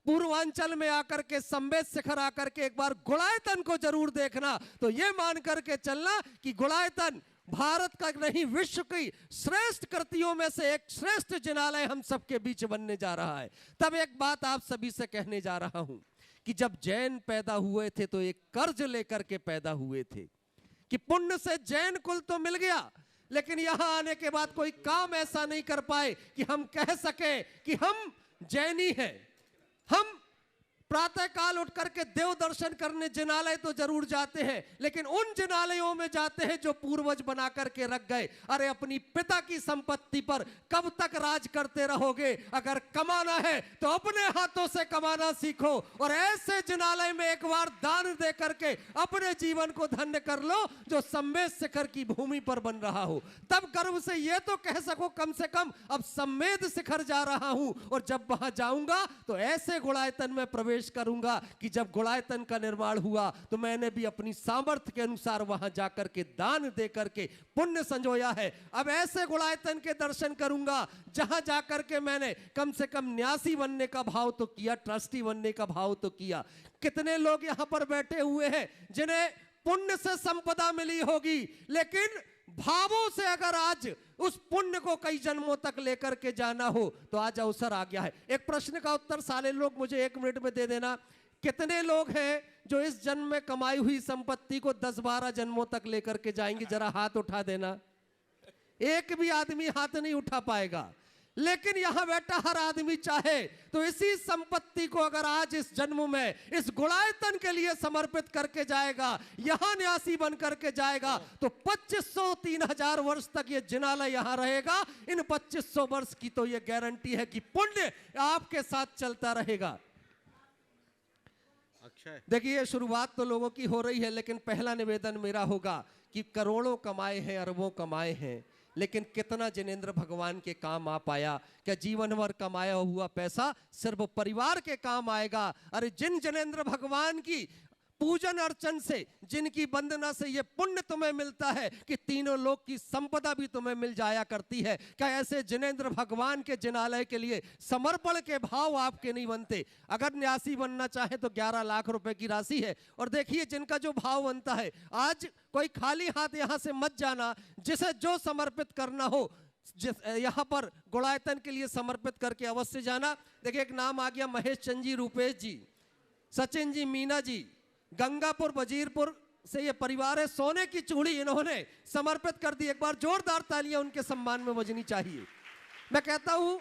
पूर्वांचल में आकर के सम्मेद शिखर आकर के एक बार गुणायतन को जरूर देखना। तो ये मान करके चलना कि गुणायतन भारत का नहीं विश्व की श्रेष्ठ कृतियों में से एक श्रेष्ठ जिनालय हम सबके बीच बनने जा रहा है। तब एक बात आप सभी से कहने जा रहा हूं कि जब जैन पैदा हुए थे तो एक कर्ज लेकर के पैदा हुए थे कि पुण्य से जैन कुल तो मिल गया, लेकिन यहां आने के बाद कोई काम ऐसा नहीं कर पाए कि हम कह सके कि हम जैनी हैं। हम प्रातः काल उठ करके देव दर्शन करने जिनालय तो जरूर जाते हैं, लेकिन उन जिनालयों में जाते हैं जो पूर्वज बना करके रख गए। अरे अपनी पिता की संपत्ति पर कब तक राज करते रहोगे? अगर कमाना है तो अपने हाथों से कमाना सीखो और ऐसे जिनालय में एक बार दान दे करके अपने जीवन को धन्य कर लो जो संवेद शिखर की भूमि पर बन रहा हो। तब गर्व से यह तो कह सको कम से कम अब संवेद शिखर जा रहा हूं, और जब वहां जाऊंगा तो ऐसे गुणायतन में प्रवेश करूंगा कि जब गुणायतन का निर्माण हुआ तो मैंने भी अपनी सामर्थ्य के अनुसार वहां जाकर के दान दे करके पुण्य संजोया है। अब ऐसे गुणायतन के दर्शन करूंगा जहां जाकर के मैंने कम से कम न्यासी बनने का भाव तो किया, ट्रस्टी बनने का भाव तो किया। कितने लोग यहां पर बैठे हुए हैं जिन्हें पुण्य से संपदा मिली होगी, लेकिन भावों से अगर आज उस पुण्य को कई जन्मों तक लेकर के जाना हो तो आज अवसर आ गया है। एक प्रश्न का उत्तर सारे लोग मुझे 1 मिनट में दे देना। कितने लोग हैं जो इस जन्म में कमाई हुई संपत्ति को 10-12 जन्मों तक लेकर के जाएंगे? जरा हाथ उठा देना। एक भी आदमी हाथ नहीं उठा पाएगा। लेकिन यहां बैठा हर आदमी चाहे तो इसी संपत्ति को अगर आज इस जन्म में इस गुणायतन के लिए समर्पित करके जाएगा, यहां न्यासी बन करके जाएगा, तो 2500-3000 वर्ष तक ये जिनालय यहां रहेगा। इन 2500 वर्ष की तो ये गारंटी है कि पुण्य आपके साथ चलता रहेगा। देखिए, शुरुआत तो लोगों की हो रही है, लेकिन पहला निवेदन मेरा होगा कि करोड़ों कमाए हैं, अरबों कमाए हैं, लेकिन कितना जिनेंद्र भगवान के काम आ पाया? क्या जीवन भर कमाया हुआ पैसा सिर्फ परिवार के काम आएगा? अरे जिन जिनेंद्र भगवान की पूजन अर्चन से, जिनकी वंदना से ये पुण्य तुम्हें मिलता है कि तीनों लोक की संपदा भी तुम्हें मिल जाया करती है, क्या ऐसे जिनेंद्र भगवान के जिनालय के लिए समर्पण के भाव आपके नहीं बनते? अगर न्यासी बनना चाहे तो 11 लाख रुपए की राशि है। और देखिए, जिनका जो भाव बनता है, आज कोई खाली हाथ यहां से मत जाना। जिसे जो समर्पित करना हो यहाँ पर गुणायतन के लिए समर्पित करके अवश्य जाना। देखिए, एक नाम आ गया, महेश चंद जी, रूपेश जी, सचिन जी, मीना जी, गंगापुर वजीरपुर से ये परिवार है। सोने की चूड़ी इन्होंने समर्पित कर दी। एक बार जोरदार तालियां उनके सम्मान में बजनी चाहिए। मैं कहता हूं,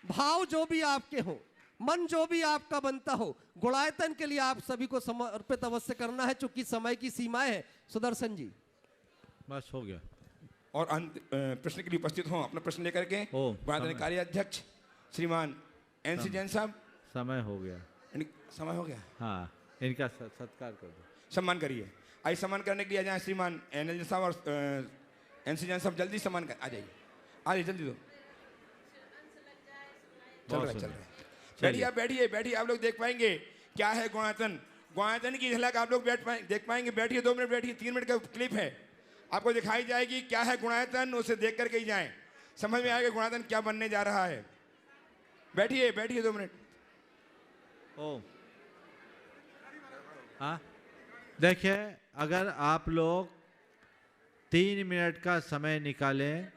भाव जो भी आपके हो, मन जो भी आपका बनता हो, गुणायतन के लिए आप सभी को समर्पित अवश्य करना है, चूंकि समय की सीमाएं है। सुदर्शन जी, बस हो गया। और प्रश्न के लिए उपस्थित हो, अपना प्रश्न लेकर के गुणायतन कार्याध्यक्ष श्रीमान NC जैन साहब। समय हो गया। समय हो गया, हाँ, इनका सत्कार कर दो, सम्मान करिए। आइए, सम्मान करने के लिए आ जाए श्रीमान NL साहब और NC जैन साहब। जल्दी सम्मान कर, आ जाइए, जल्दी दो। चल रहा है। बैठिए, आप लोग देख पाएंगे क्या है गुणायतन। गुणायतन की झलक आप लोग देख पाएंगे। बैठिए, 2 मिनट बैठिए, 3 मिनट का क्लिप है, आपको दिखाई जाएगी क्या है गुणायतन। उसे देख करके ही जाएं, समझ में आएगा गुणायतन क्या बनने जा रहा है। बैठिए 2 मिनट। हाँ, देखिए, अगर आप लोग 3 मिनट का समय निकालें